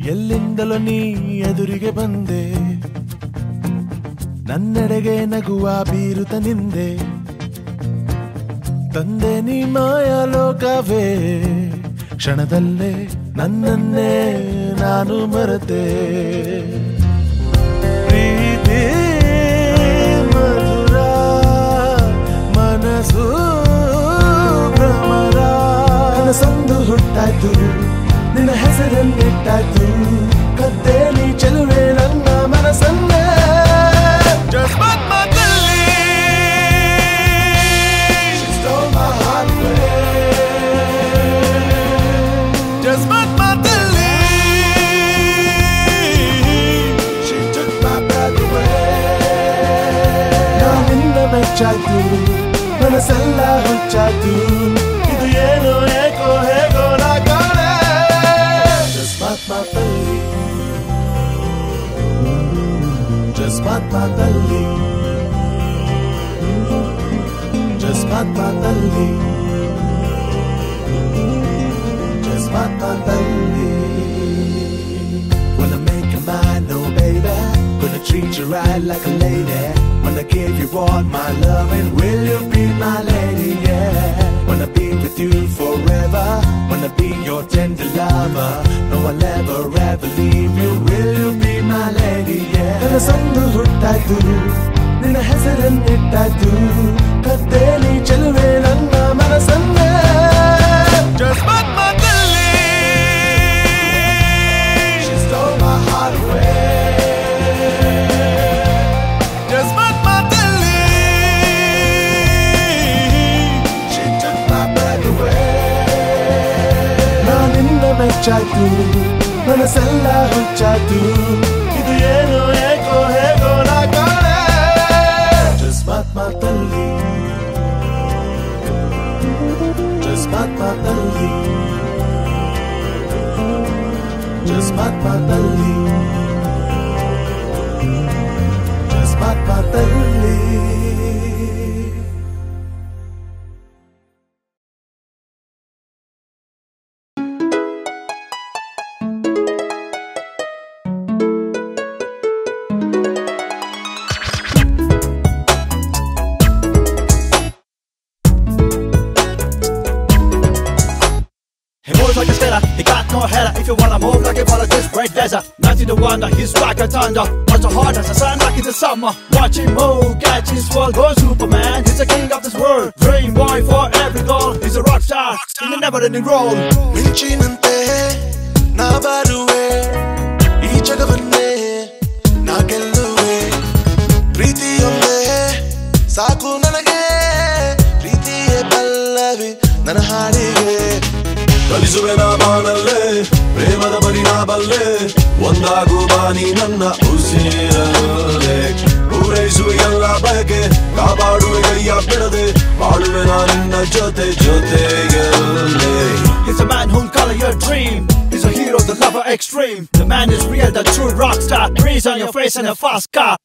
ಎಲ್ಲಿಂದಲೋ ನೀ ಎದುರಿಗೆ ಬಂದೆ, ನನ್ನೆಡೆಗೆ ನಗುವ ಬೀರುತ್ತ ನಿಂದೆ, ತಂದೆ ನೀ ಮಾಯಾಲೋಕವೇ, ಕ್ಷಣದಲ್ಲೇ ನನ್ನನ್ನೇ ನಾನು ಮರೆತೆ. ಪ್ರೀತಿ ಮಧುರ ಮನಸ್ಸು ಭ್ರಮರ, ಕನಸೊಂದು ಹುಟ್ಟಾಯ್ತು, ನಿನ್ನ ಹೆಸರನ್ನಿಟ್ಟಾಯ್ತು, ಕದ್ದೆ ನೀ ಚೆಲುವೆ ನನ್ನ ಮನಸ್ಸನ್ನೇ. ಜಸ್ಮತ್ ಮಾತಲ್ಲಿ she stole my heart away. ಜಸ್ಮತ್ ಮಾತಲ್ಲಿ she took my breath away. ನಾನಿನ್ನ ಮೆಚ್ಚಾಯ್ತು, ಮನಸ್ಸೆಲ್ಲ ಹುಚ್ಚಾಯ್ತು, ಇದು ಏನೋ ಏಕೋ ಹೇಗೋ ನಾ ಕಾಣೆ. ಜಸ್ಮತ್ ಮಾತಲ್ಲಿ, ಜಸ್ಮತ್ ಮಾತಲ್ಲಿ, ಜಸ್ಮತ್ ಮಾತಲ್ಲಿ, ಜಸ್ಮತ್ ಮಾತಲ್ಲಿ. Wanna make you mine, no baby, gonna treat you right like a lady, wanna give you all my love and will you be my lady, yeah. Wanna be with you forever, wanna be your tender lover, no I'll ever leave you, will you be my lady, yeah. ಕನಸೊಂದು ಹುಟ್ಟಾಯ್ತು, ನಿನ್ನ ಹೆಸರನ್ನಿಟ್ಟಾಯ್ತು, ಕದ್ದೆ ನೀ ಚೆಲುವೆ ನನ್ನ ಮನಸ್ಸನ್ನೇ. ಜಸ್ಮತ್ ಮಾತಲ್ಲಿ she stole my heart away. ಜಸ್ಮತ್ ಮಾತಲ್ಲಿ she took my breath away. ನಾನಿನ್ನ ಮೆಚ್ಚಾಯ್ತು, ಮನಸ್ಸೆಲ್ಲ ಹುಚ್ಚಾಯ್ತು, ಇದು ಏನೋ ಏಕೋ ಹೇಗೋ ನಾ ಕಾಣೆ. ಜಸ್ಮತ್ ಮಾತಲ್ಲಿ, ಜಸ್ಮತ್ ಮಾತಲ್ಲಿ, ಜಸ್ಮತ್ ಮಾತಲ್ಲಿ, ಜಸ್ಮತ್ ಮಾತಲ್ಲಿ. Like a stellar, he got no header. If you wanna move like a ball of this great desert, nothing to wonder, he's like a thunder. Much hard as a sun like in the summer. Watch him move, catch his world, go Superman. He's the king of this world, dream boy for every goal. He's a rock star in the never-ending role. ಮಿಂಚಿನಂತೆ ನಾ ಬರುವೆ, ಈ ಜಗವನ್ನೇ ನಾ ಗೆಲ್ಲುವೆ, ಪ್ರೀತಿಯೊಂದೇ ಸಾಕು ನನಗೆ, ಪ್ರೀತಿಯೇ ಪಲ್ಲವಿ ನನ್ನ ಹಾಡಿಗೆ. ಕಲಿಸುವೆ ನಾ ಬಾನಲ್ಲೇ, ಪ್ರೇಮದ ಬರಿ ನಾ ಬಲ್ಲೆ, ಒಂದಾಗು ಬಾನಿ ನನ್ನ ಉಸಿರಲ್ಲೇ, ಪೂರೈಸುವೆ ಎಲ್ಲ ಬಯಕೆ, ಕಾಪಾಡುವೆ ಕೈಯ ಬಿಡದೆ, ಬಾಳುವೆ ನಾ ನಿನ್ನ ಜೊತೆ ಜೊತೆಯಲ್ಲೇ. He's a man who'll color your dream. He's a hero, the lover extreme. The man is real, the true rock star. Breeze on your face and a fast car.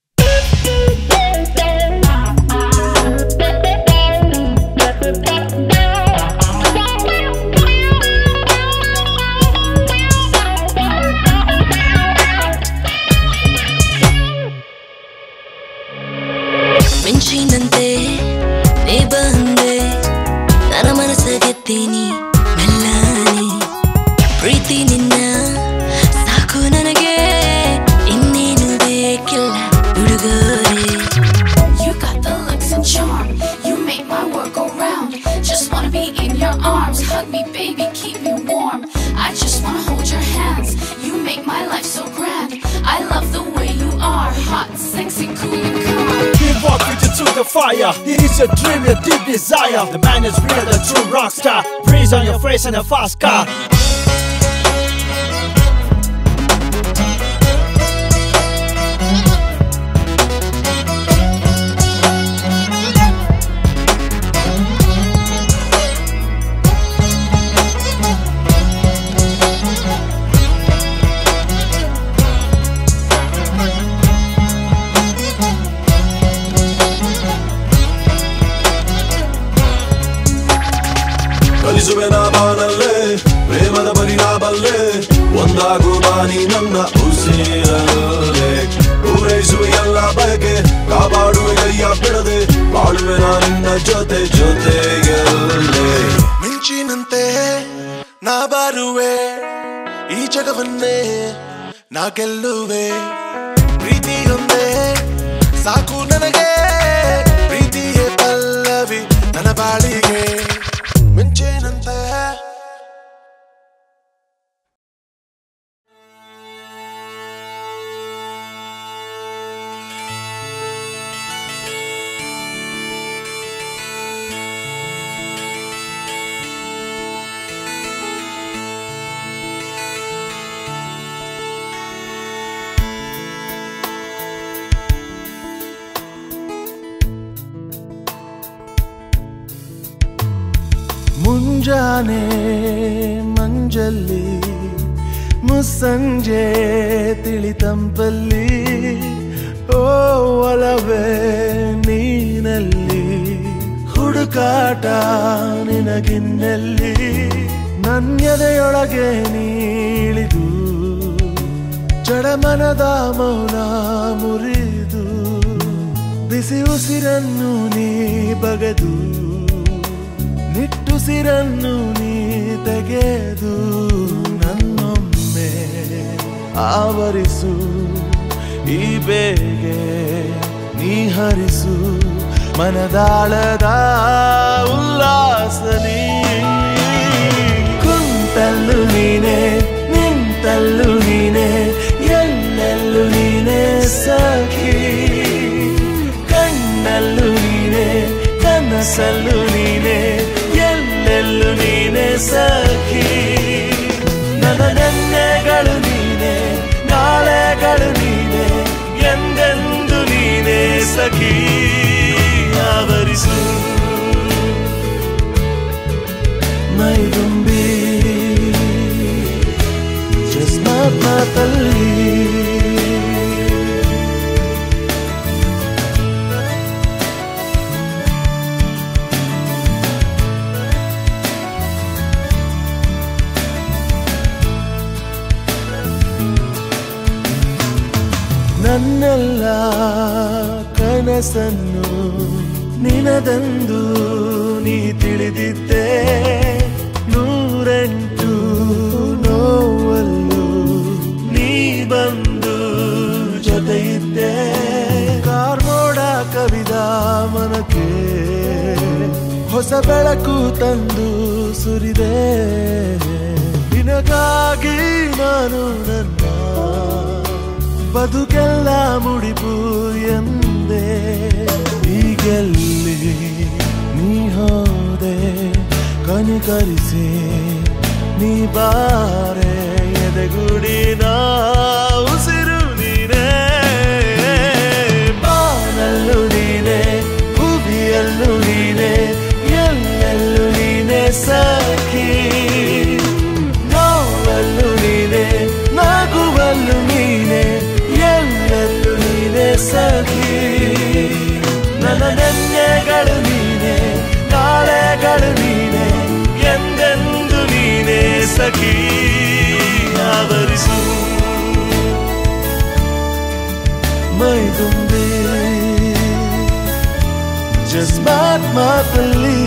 ಮಿಂಚಿನಂತೆ ನೀ ಬಂದೆ, ನನ್ನ ಮನಸ್ಸ ಗೆತ್ತೀನಿ ಮೆಲ್ಲನೆ, ಪ್ರೀತಿ ನಿನ್ನ ಸಾಕು ನನಗೆ, ಇನ್ನೇನು ಬೇಕಿಲ್ಲ ಹುಡುಗರೇ. You got the looks and charm, you make my world go round. Just wanna be in your arms, hug me baby, keep me warm. I just wanna hold your hands, you make my life so grand. I love the way you are, hot, sexy, cool and calm. Walk with you to the fire. It is your dream, your deep desire. The man is real, the true rock star. Breeze on your face and a fast car. ಕಲಿಸುವೆ ನಾ ಬಾನಲ್ಲೇ, ಪ್ರೇಮದ ಬರಿ ನಾ ಬಲ್ಲೆ, ಒಂದಾಗು ಬಾನಿ ನನ್ನ ಉಸಿರಲ್ಲೇ ಪೂರೈಸು ಎಲ್ಲ ಬಯಕೆ ಕಾಪಾಡುವೆ ಕೈಯ ಬಿಡದೆ ಬಾಳುವೆ ನಿನ್ನ ಜೊತೆ ಜೊತೆಯಲ್ಲೇ ಮಿಂಚಿನಂತೆ ನಾ ಬಾರುವೆ ಈ ಜಗವನ್ನೇ ನಾ ಗೆಲ್ಲುವೆ ಪ್ರೀತಿಯೊಂದೇ ಸಾಕು ನನಗೆ ಪ್ರೀತಿಯೇ ಪಲ್ಲವಿ ನನ್ನ ಬಾಳಿಗೆ ಮಿಂಚಿನಂತೆ ಮುಂಜಾನೆ ಮಂಜಲ್ಲಿ ಮುಸ್ಸಂಜೆ ತಿಳಿತಂಪಲ್ಲಿ ಓ ಒಲವೇ ನೀನಲ್ಲಿ ಹುಡುಕಾಟ ನಿನಗಿನ್ನಲ್ಲಿ ನನ್ಯದೆಯೊಳಗೆ ನೀಳಿದು ಜಡಮನದ ಮೌನ ಮುರಿದು ಬಿಸಿ ಉಸಿರನ್ನು ನೀ ಬಗೆದು ನಿಟ್ಟುಸಿರನ್ನು ನೀ ತೆಗೆದು ನನ್ನೊಮ್ಮೆ ಆವರಿಸು ಈ ಬೇಗೆ ನೀ ಹರಿಸು ಮನದಾಳದ ಉಲ್ಲಾಸ ನೀ ಕುಂತಲ್ಲು ನೀನೆ ನಿಂತಲ್ಲು ನೀನೆ ಎಲ್ಲೆಲ್ಲೂ ನೀನೆ ಸಖಿ ಕಣ್ಣಲ್ಲೂ ನೀನೆ ಕನಸಲ್ಲೂ ನೀನೆ ಎಲ್ಲೆಲ್ಲೂ ನೀನೆ ಸಖಿ ನನ್ನ ನೆನ್ನೆಗಳು ನೀನೆ ನಾಳೆಗಳು ನೀನೆ ಎಂದೆಂದು ನೀನೆ ಸಖಿ ಆವರಿಸು ಮೈದುಂಬಿ ಜಸ್ಟ್ ಮಾತಲ್ಲಿ ನನ್ನೆಲ್ಲ ಕನಸನ್ನು ನಿನದೆಂದು ನೀ ತಿಳಿದಿದ್ದೆ ನೂರೆಂಟು ನೋವಲ್ಲೂ ನೀ ಬಂದು ಜೊತೆಯಿದ್ದೆ ಕಾರ್ಮೋಡ ಕವಿದ ಮನಕ್ಕೆ ಹೊಸ ಬೆಳಕು ತಂದು ಸುರಿದೆ ನಿನಗಾಗಿ ನಾನು ನನ್ನ ಬದುಕೆಲ್ಲ ಮುಡಿಪು ಎಂದೆ ಈಗೆಲ್ಲಿ ನೀ ಹೋದೆ ಕನಿಕರಿಸಿ ನೀ ಬಾರೆ ಎದೆಗುಡಿನ ಉಸಿರು ನೀನೆ ಬಾನಲ್ಲೂ ನೀನೆ ಭೂಮಿಯಲ್ಲೂ ನೀನೆ ಎಲ್ಲೆಲ್ಲೂ ನೀನೆ ಸಖಿ ನೋವಲ್ಲೂ ನೀನೆ ನಗುವಲ್ಲೂ ನೀನೆ ಎಲ್ಲೆಲ್ಲೂ ನೀನೆ ಸಖಿ ನನ್ನ ನೆನ್ನೆಗಳು ನೀನೆ ನಾಳೆಗಳು ನೀನೆ ಎಂದೆಂದು ನೀನೆ ಸಖಿ ಆವರಿಸು ಮೈದುಂಬಿ ಜಸ್ಟ್ ಮಾತಲ್ಲಿ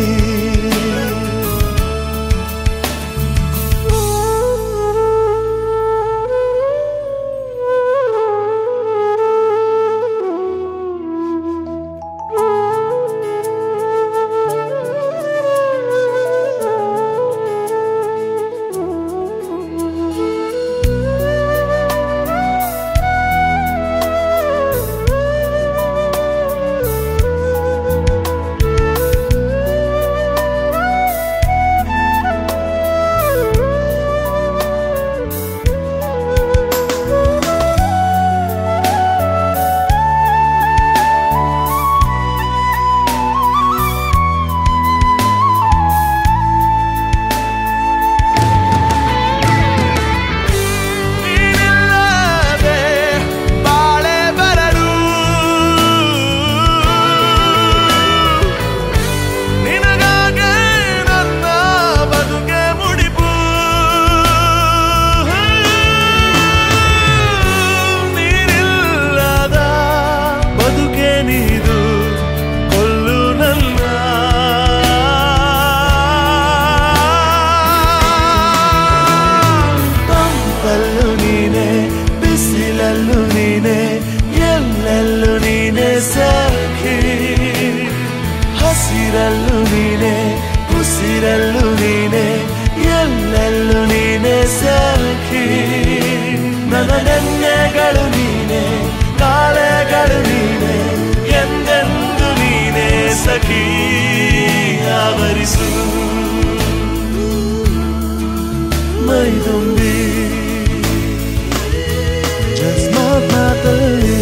ಉಸಿರಲ್ಲೂ ನೀನೆ ಉಸಿರಲ್ಲೂ ನೀನೆ ಎಲ್ಲೆಲ್ಲೂ ನೀನೆ ಸಖಿ ನನ್ನ ನೆನ್ನೆಗಳು ನೀನೆ ಕಾಲೆಗಳು ನೀನೆ ಎಂದೆಂದು ನೀನೆ ಸಖಿ ಆವರಿಸು ಮೈದುಂಬಿ ಮಾತಲ್ಲಿ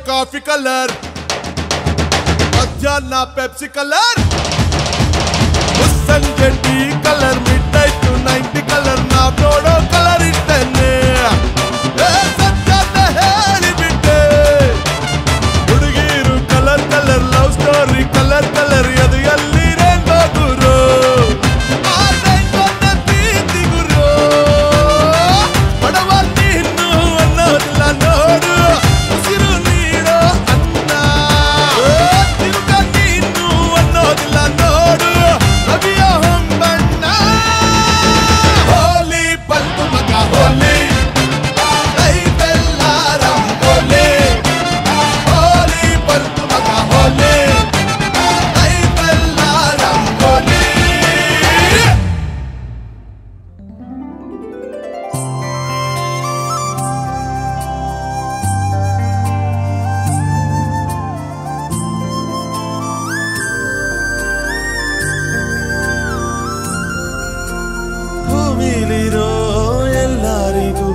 ಕಾಫಿ ಕಲರ್ ಮಧ್ಯಾಹ್ನ ಪೆಪ್ಸಿ ಕಲರ್ ಸಂಜೆ tea colour mid night 90 colour ನಾವ್ ನೋಡೋ ಕಲರ್ ಇಟ್ಟೇನೆ ಸತ್ಯನ ಹೇಳಿಬಿಟ್ಟೆ ಹುಡುಗಿರು colour colour love story colour colour ಅದು ಎಲ್ಲಿ ರೇನ್ಬೋ ಗುರು ಪ್ರೀತಿ ಗುರು ಬಡವ ನೀನು ಅನ್ನೋದಿಲ್ಲ ನೋಡು ಉಸಿರು ನೀಡೋ ಅನ್ನ ತಿರುಗ ನೀನು ಅನ್ನೋದಿಲ್ಲ ನೋಡು ರವಿಯ ಹೊಂಬಣ್ಣ ಹೋಲಿ ಪಲ್ತು ಮಗ ಹೋಲಿ ಲೈಫೆಲ್ಲ ರಂಗೋಲಿ ಹೋಲಿ ಪಲ್ತು ಮಗ ಹೋಲಿ ಲೈಫೆಲ್ಲ ರಂಗೋಲಿ ಭೂಮಿಲಿರೋ ಎಲ್ಲರಿಗೂ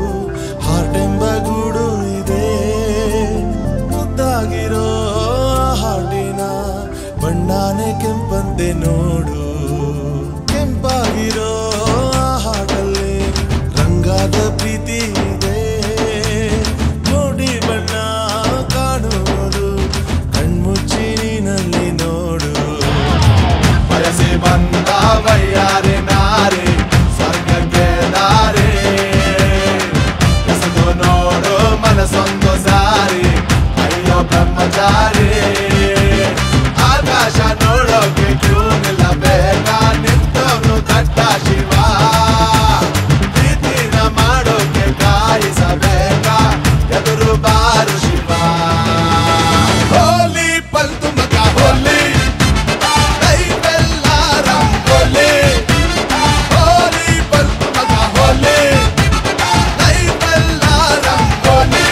ಹಾರ್ಟ್ ಎಂಬ ಗೂಡು ಇದೆ ಮುದ್ದಾಗಿರೋ ಹಾರ್ಟಿನ ಬಣ್ಣಾನೆ ಕೆಂಪಂತೆ ನೋಡು ಕೆಂಪಾಗಿರೋ ಹಾಟಲ್ಲಿ ರಂಗಾದ ಪ್ರೀತಿ ಇದೆ ನೋಡಿ ಬಣ್ಣ ಕಾಣುವುದು ಕಣ್ಮುಚ್ಚಿ ನೀನಲ್ಲಿ ನೋಡು ಬಯಸಿ ಬಂದ ಬಯ್ಯಾರೆ ನಾರೆ ಸ್ವರ್ಗಕ್ಕೆ ದಾರೆ ಎಸೆದು ನೋಡು ಮನಸ್ಸೊಂದು ಸಾರಿ ಅಯ್ಯೋ ಬ್ರಹ್ಮಚಾರಿ ಆಕಾಶ ನೋಡೋಕೆ ಕ್ಯೂ ನಿಲ್ಲಬೇಕಾ ನಿಂತವನು ದಟ್ಟ ಶಿವ ಪ್ರೀತಿನ ಮಾಡೋಕೆ ಕಾಯಿಸಬೇಕಾ ಎದುರು ಬಾರು ಶಿವ ಹೋಲಿ ಪಲ್ತು ಮಗ ಹೋಲಿ ಲೈಫೆಲ್ಲ ರಂಗೋಲಿ ಹೋಲಿ ಪಲ್ತು ಮಗ ಹೋಲಿ ಲೈಫೆಲ್ಲ ರಂಗೋಲಿ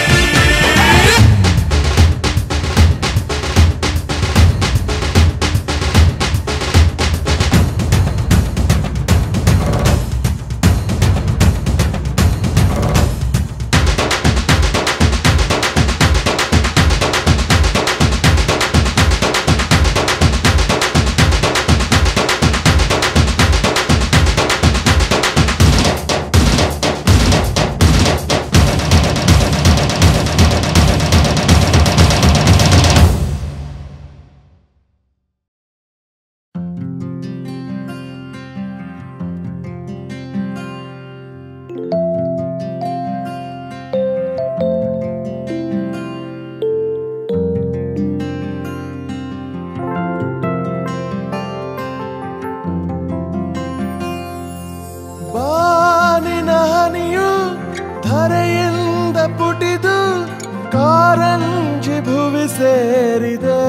ಭುವಿ ಸೇರಿದೆ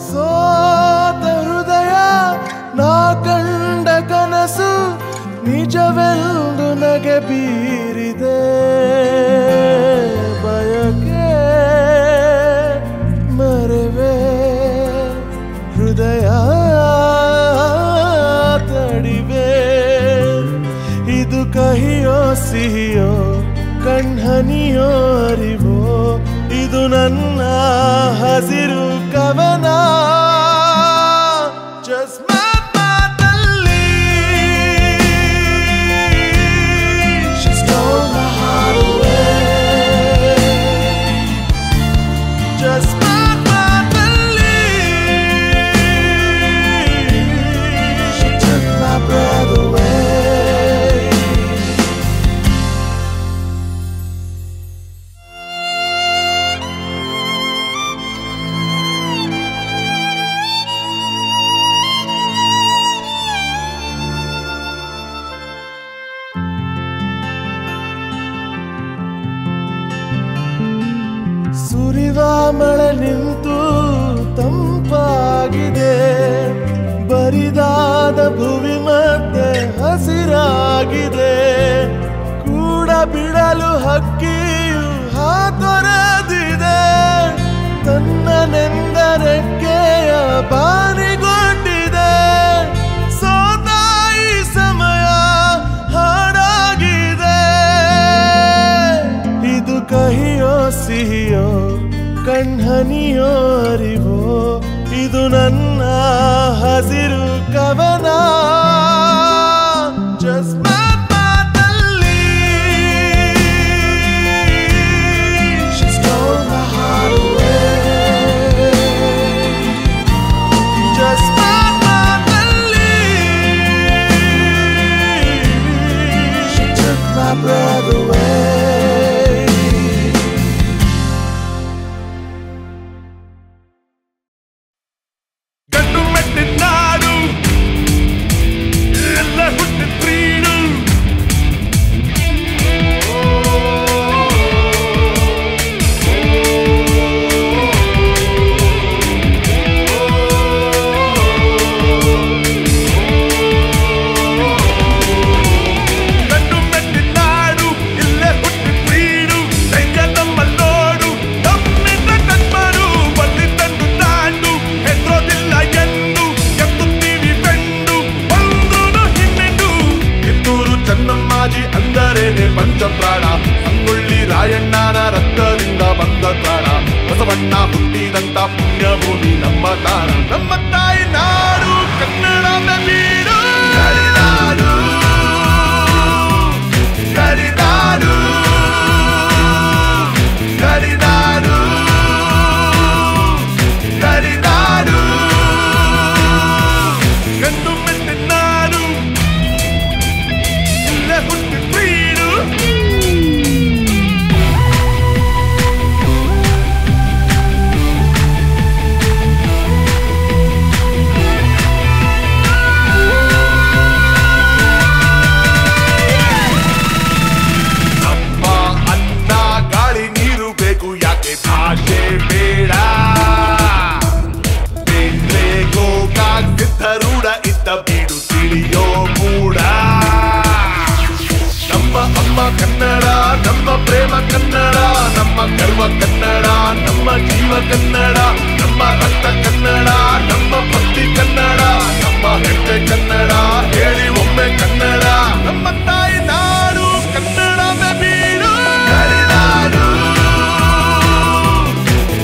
ಸೋತ ಹೃದಯ ನಾ ಕಂಡ ಕನಸು ನಿಜವೆಂದು ನಗೆ ಬೀರಿದೆ ಬಯಕೆ ಮರೆವೆ ಹೃದಯ ತಡಿವೆ ಇದು ಕಹಿಯೋ ಸಿಹಿಯೋ ಕಣ್ಹನಿಯೋ ಅರಿವೋ ಇದು ನನ್ನ ಹಸಿರು ಕವನ Just ಮಾತಲ್ಲಿ She stole my heart away Just ಮಾತಲ್ಲಿ She took my breath away ಸುರಿವ ಮಳೆ ನಿಂತು ತಂಪಾಗಿದೆ ಬರಿದಾದ ಭುವಿ ಮತ್ತೆ ಹಸಿರಾಗಿದೆ ಕೂಡ ಬಿಡಲು ಹಕ್ಕಿಯು ಹಾತೊರೆದಿದೆ ತನ್ನ ನೆಂದರೆಕ್ಕೆಯ ಬಾನಿಗೊಂಡಿದೆ ಸೋತಾಯಿ ಸಮಯ ಹಾಡಾಗಿದೆ ಇದು ಕಹಿಯೋ ಸಿಹಿಯೋ ಕಣ್ಹನಿಯೋ ಅರಿವೋ ಇದು ನನ್ನ ಹಸಿರು ಕವನ Just ಮಾತಲ್ಲಿ She stole my heart away Just ಮಾತಲ್ಲಿ She took my breath away ಗಂಡು ಮೆಟ್ಟಿದ ನಾಡು ಎಲ್ಲ ಹುಟ್ಟಿದ ಪ್ರೀಡು ಗಂಡು ಮೆಟ್ಟಿದ ನಾಡು ಇಲ್ಲೇ ಹುಟ್ಟಿದ ಪ್ರೀಡು ಧೈರ್ಯ ನಮ್ಮಲ್ಲೋಡು ನಮ್ಮಿಂದ ಕಣ್ಮರು ಬಲ್ಲಿ ತಂದು ತಾಂಡು ಹೆದ್ರೋದಿಲ್ಲ ಎಂದು ಎತ್ತುತ್ತೀವಿ ಬೆಂಡು ಬಂದ್ರು ಹಿಮ್ಮೆಂಡು ಕಿತ್ತೂರು ಚೆನ್ನಮ್ಮಾಜಿ ಅಂದರೇನೆ ಪಂಚಪ್ರಾಣ ಸಂಗೊಳ್ಳಿ ರಾಯಣ್ಣನ ರಕ್ತದಿಂದ ಬಂದ ಪ್ರಾಣ ಬಸವಣ್ಣ ಹುಟ್ಟಿದಂತ ಪುಣ್ಯಭೂಮಿ ನಮ್ಮ ತಾಣ ನಮ್ಮ ತಾಯಿ ನಾಡು ಕನ್ನಡ ಬೀಡು ಗರಿನಾಡು ಗರಿನಾಡು ಗರಿನಾಡು ಗರಿನಾಡು ಗಂಡು ಮೆಟ್ಟಿದ ನಾಡು ಇಲ್ಲೇ ಹುಟ್ಟಿದ ಪ್ರೀಡು ನಮ್ಮ ಅನ್ನ ಗಾಳಿ ನೀರು ಬೇಕು ಯಾಕೆ ಭಾಷೆ ಬೇಡ ಬೇಂದ್ರೆ ಗೋಕಾಕ್ ಸಿದ್ಧರೂಢ ಇದ್ದ ಬೀಡು ತಿಳಿಯೋ ಮೂಡ ನಮ್ಮ ಅಮ್ಮ ಕನ್ನಡ ನಮ್ಮ ಪ್ರೇಮ ಕನ್ನಡ ನಮ್ಮ ಗರ್ವ ಕನ್ನಡ ನಮ್ಮ ಜೀವ ಕನ್ನಡ ನಮ್ಮ ರಕ್ತ ಕನ್ನಡ ನಮ್ಮ ಭಕ್ತಿ ಕನ್ನಡ ನಮ್ಮ ಹೆಜ್ಜೆ ಕನ್ನಡ ಹೇಳಿ ಒಮ್ಮೆ ಕನ್ನಡ ನಮ್ಮ ತಾಯಿ ನಾಡು ಕನ್ನಡ ಬೀಡು ಗರಿನಾಡು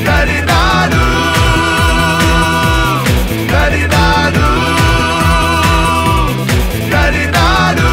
ಗರಿನಾಡು ಗರಿನಾಡು ಗರಿನಾಡು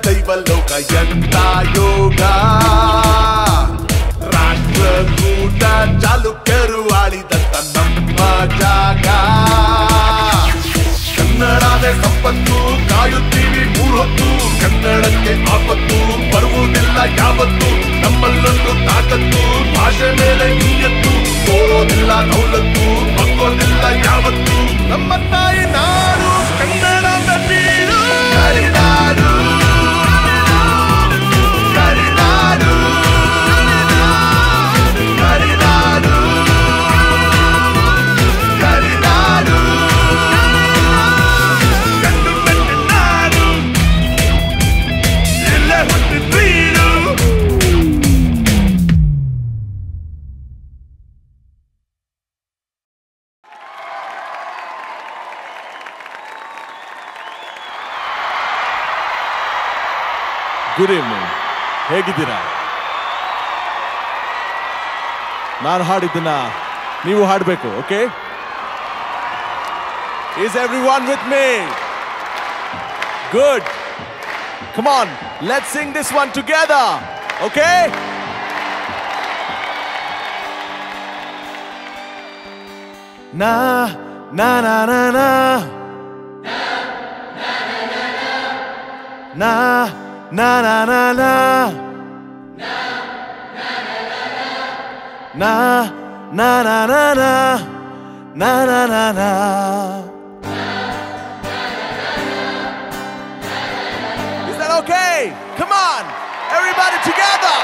ದೈವಲೋಕ ಎಂತ ಯೋಗ ವಿಪತ್ತು ಕಾಯುತ್ತೀವಿ 3 ಹೊತ್ತು ಕನ್ನಡಕ್ಕೆ ಆಪತ್ತು ಬರುವುದಿಲ್ಲ ಯಾವತ್ತು ನಮ್ಮಲ್ಲೊಂದು ತಾಕತ್ತು ಭಾಷೆ ಮೇಲೆ ನಿಯತ್ತು ತೋರೋದಿಲ್ಲ ನೌಲತ್ತು ಬಗ್ಗೋದಿಲ್ಲ ಯಾವತ್ತು ನಮ್ಮ ತಾಯಿ ನಾಡು ಕನ್ನಡದ ಬೀಡು ಕರಿನಾಡು ಕರಿನಾಡು ಕರಿನಾಡು ಕರಿನಾಡು ಗಂಡು ನಾಡು ಇಲ್ಲೇ ಹುಟ್ಟಿ ಬೀಡು. ಗುಡ್ ಈವ್ನಿಂಗ್, ಹೇಗಿದ್ದೀರಾ? ನಾನು ಹಾಡಿದ್ದನ್ನ ನೀವು ಹಾಡಬೇಕು, okay? Is everyone with me? Good. Come on, let's sing this one together, okay? Na na na na na na na na na na na na na na na na na na. Is that okay? Come on, everybody together.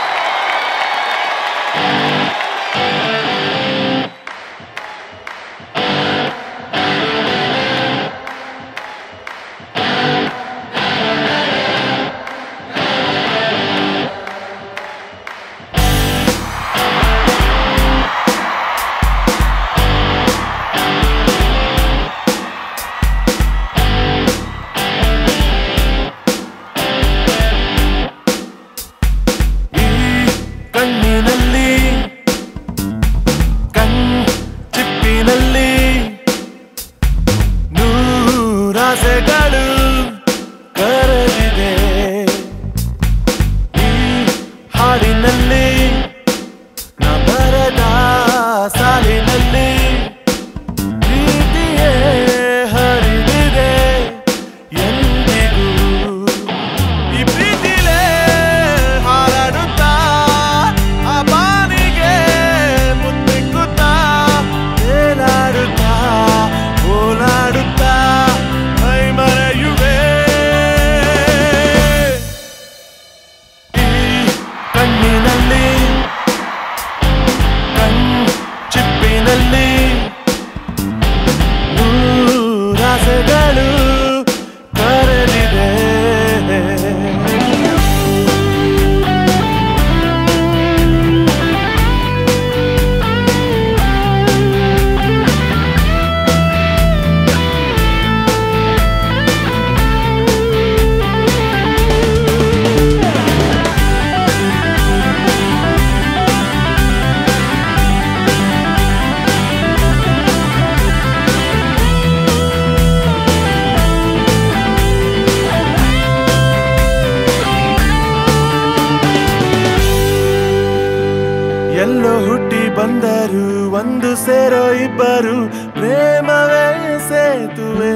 ಎಲ್ಲೋ ಹುಟ್ಟಿ ಬಂದರು ಒಂದು ಸೇರೋ ಇಬ್ಬರು ಪ್ರೇಮವೇ ಸೇತುವೆ.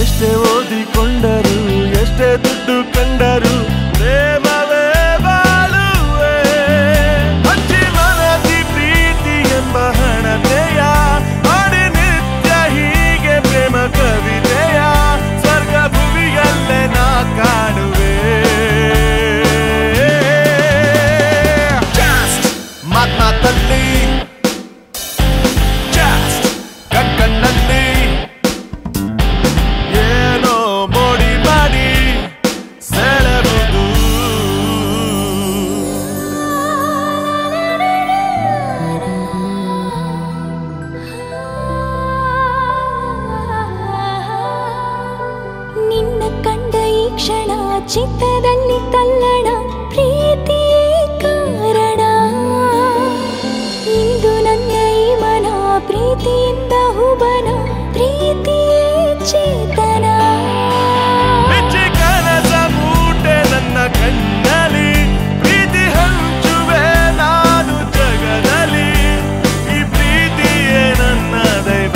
ಎಷ್ಟೇ ಓದಿಕೊಂಡರು ಎಷ್ಟೇ ದುಡ್ಡು ಕಂಡರು ಪ್ರೇಮವೇ ಬಾಳುವೆ. ಹಚ್ಚಿ ಮನದಿ ಪ್ರೀತಿ ಎಂಬ ಹಣತೆಯ ಮಾಡಿ ನಿತ್ಯ ಹೀಗೆ ಪ್ರೇಮ ಕವಿತೆಯ ಸ್ವರ್ಗ ಭುವಿಯಲ್ಲೇ ನಾ ಕಾಣುವೆ. ಮಾತಲ್ಲಿ ಜಾಸ್ಟ್ ಕಣ್ಣಲ್ಲಿ ಏನೋ ಮೋಡಿ ಮಾಡಿ ಸೆಳೆವುದು. ನಿನ್ನ ಕಂಡ ಈ ಕ್ಷಣ ಚಿತ್ತದಲ್ಲಿ ತಲ್ಲಣ ಪ್ರೀತಿಯೇ ಕಾರಣ. ಇಂದು ನನ್ನ ಈ ಮನ ಪ್ರೀತಿಯಿಂದ ಹುಬನ ಪ್ರೀತಿಯೇ ಚೇತನ. ಬಿಚ್ಚಿ ಕನಸ ಮೂಟೆ ನನ್ನ ಕಣ್ಣಲ್ಲಿ ಪ್ರೀತಿ ಹಂಚುವೆ ನಾನು ಜಗದಲ್ಲಿ. ಈ ಪ್ರೀತಿಯೇ ನನ್ನ ದೈವ.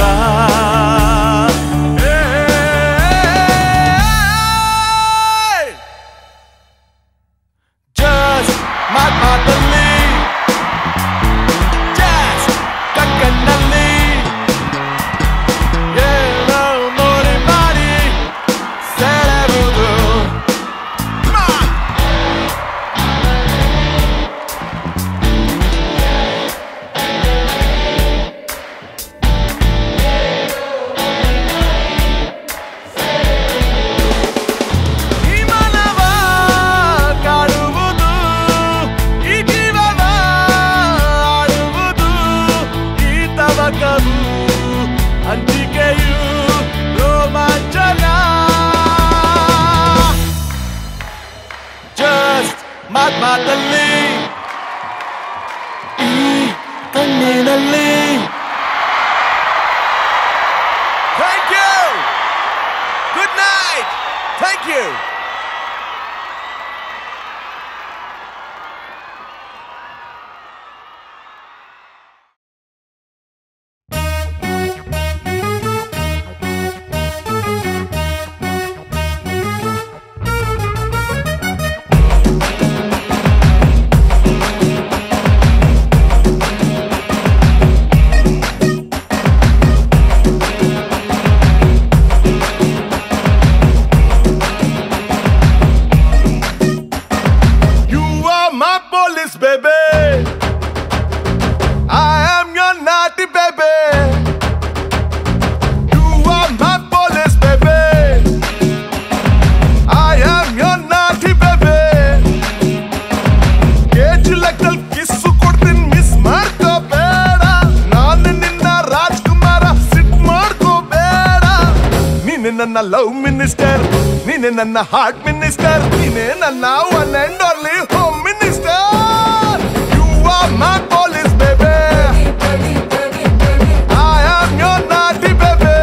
ಮಾತಲ್ಲಿ ಈ ಕಣ್ಣಿನಲ್ಲಿ. Thank you. Good night. Thank you. ನನ್ನ ಲವ್ ಮಿನಿಸ್ಟರ್ ನೀನೆ, ನನ್ನ ಹಾರ್ಟ್ ಮಿನಿಸ್ಟರ್ ನೀನೆ, ನನ್ನ one and only home minister. You are my police baby, I am your naughty baby.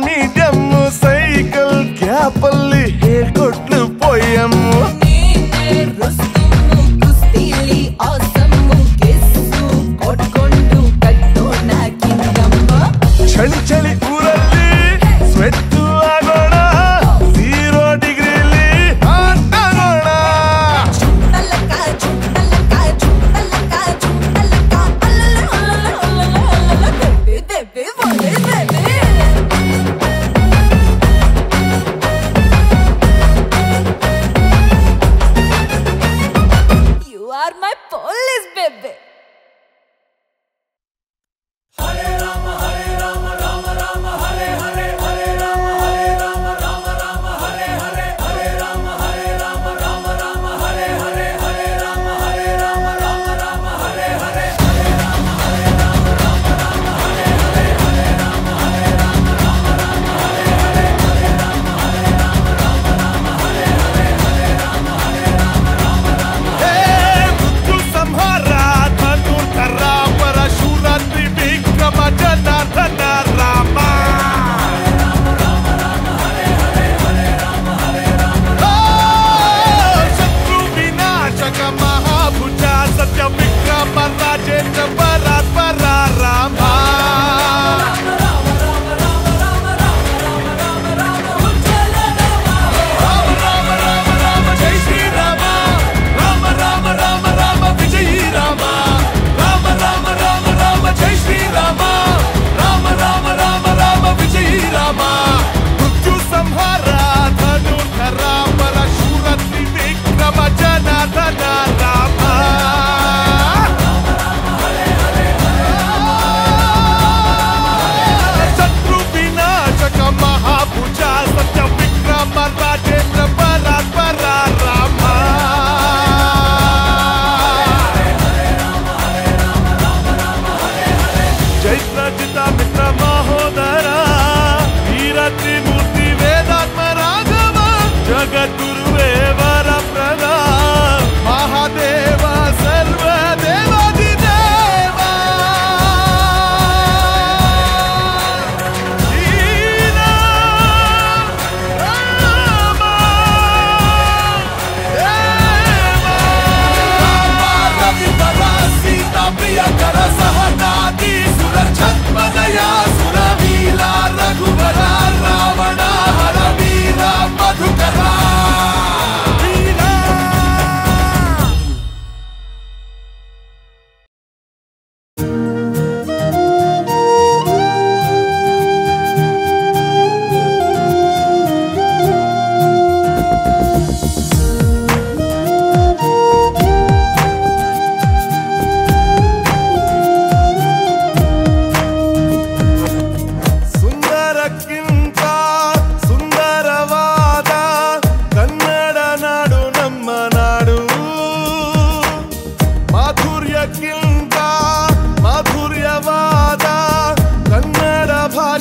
Medium cycle ಗ್ಯಾಪಲ್ಲಿ ಹೇಳ್ಕೊಟ್ಲು ಪೊಯಮ್ಮು. ಚಳಿ ಚಳಿ ಊರಲ್ಲಿ ಸ್ವೆಟ್ಟು ಆಗೋಣ, 0 ಡಿಗ್ರಿಲಿ ಆಟಾಗೋಣ.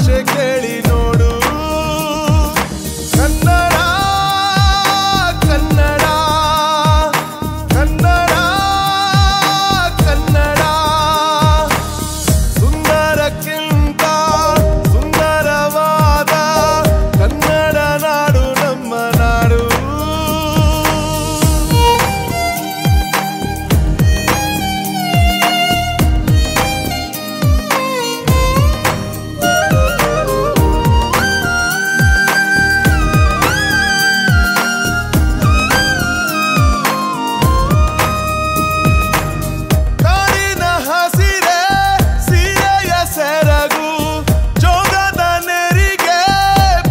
ಭಾಷೆ ಕೇಳಿ ನೋಡು ಕನ್ನಡ ಕನ್ನಡ ಕನ್ನಡ ಕನ್ನಡ ಸುಂದರಕ್ಕಿಂತ ಸುಂದರವಾದ ಕನ್ನಡ ನಾಡು ನಮ್ಮ ನಾಡು ಕಾಡಿನ ಹಸಿರೆ ಸೀರೆಯ ಸೆರಗು ಜೋಗದ ನೆರಿಗೆ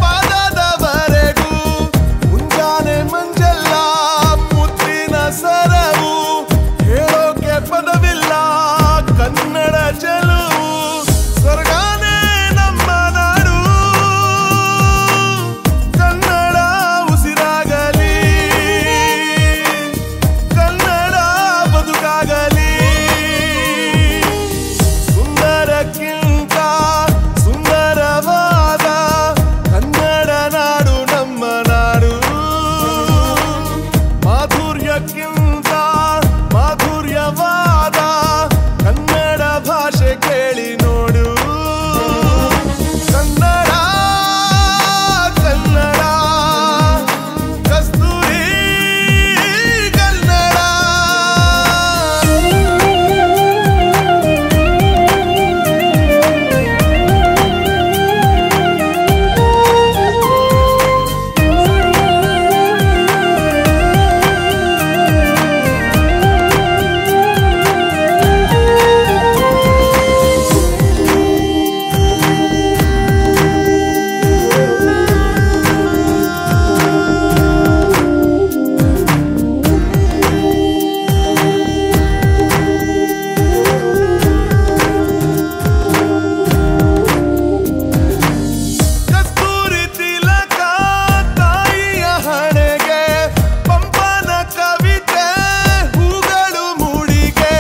ಪಾದದವರೆಗೂ ಮುಂಜಾನೆ ಮಂಜೆಲ್ಲ ಮುತ್ತಿನ ಸರವು ಹೇಳೋಕೆ ಪದವಿಲ್ಲ ಕನ್ನಡ ಚೆಲುವು ಸ್ವರ್ಗಾನೇ ನಮ್ಮ ನಾಡು ಕನ್ನಡ ಉಸಿರಾಗಲಿ ಕನ್ನಡ ಬದುಕಾಗಲಿ ಸುಂದರಕ್ಕಿಂತ ಸುಂದರವಾದ ಕನ್ನಡ ನಾಡು ನಮ್ಮ ನಾಡು ಮಾಧುರ್ಯಕ್ಕಿಂತ ಮಾಧುರ್ಯವಾದ ಕನ್ನಡ ಭಾಷೆ ಕೇಳಿ ನೋಡು ಕನ್ನಡ ಕನ್ನಡ ಕಸ್ತೂರಿ ಕನ್ನಡ ಕಸ್ತೂರಿ ತಿಲಕ ತಾಯಿಯ ಹಣೆಗೆ ಪಂಪನ ಕವಿತೆ ಹೂಗಳು ಮೂಡಿಗೆ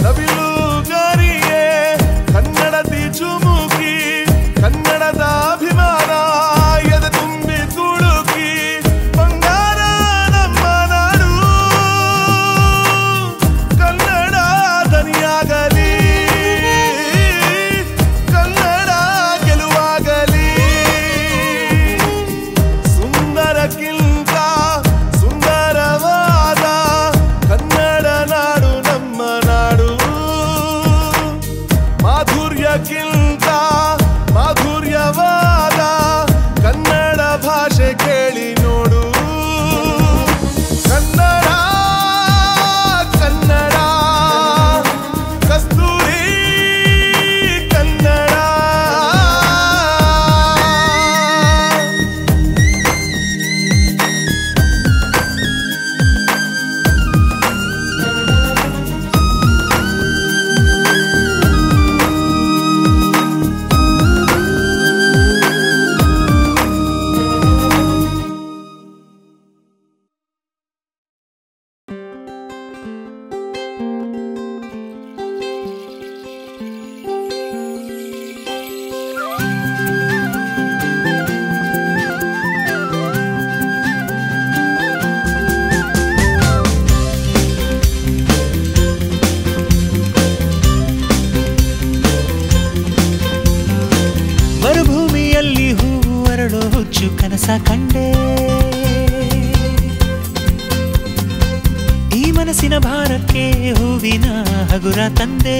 ನವಿಲು ಗರಿಯೇ ಕನ್ನಡದಿ ಚುಮುಕಿ ಕನ್ನಡದ ಅಭಿಮಾನ ಎದೆ ತುಂಬಿ ತುಳುಕಿ ಬಂಗಾರ ನಮ್ಮ ನಾಡು ಕನ್ನಡ ದನಿಯಾಗಲಿ ಕನ್ನಡ ಗೆಲುವಾಗಲಿ ಸುಂದರಕ್ಕಿಂತ ಸುಂದರವಾದ ಕನ್ನಡ ನಾಡು ನಮ್ಮ ನಾಡು ಮಾಧುರ್ಯಕ್ಕಿಂತ ಮಾಧುರ್ಯವಾದ ಕನ್ನಡ ಭಾಷೆ ಕೇಳಿ ನೋಡು ಕನ್ನಡ ಕನ್ನಡ ಕಸ್ತೂರಿ ಕನ್ನಡ ಮರುಭೂಮಿಯಲ್ಲಿ ಹೂವು ಅರಳೋ ಹುಚ್ಚು ಕನಸ ಕಂಡೆ ಈ ಮನಸ್ಸಿನ ಭಾರಕ್ಕೆ ಹೂವಿನ ಹಗುರ ತಂದೆ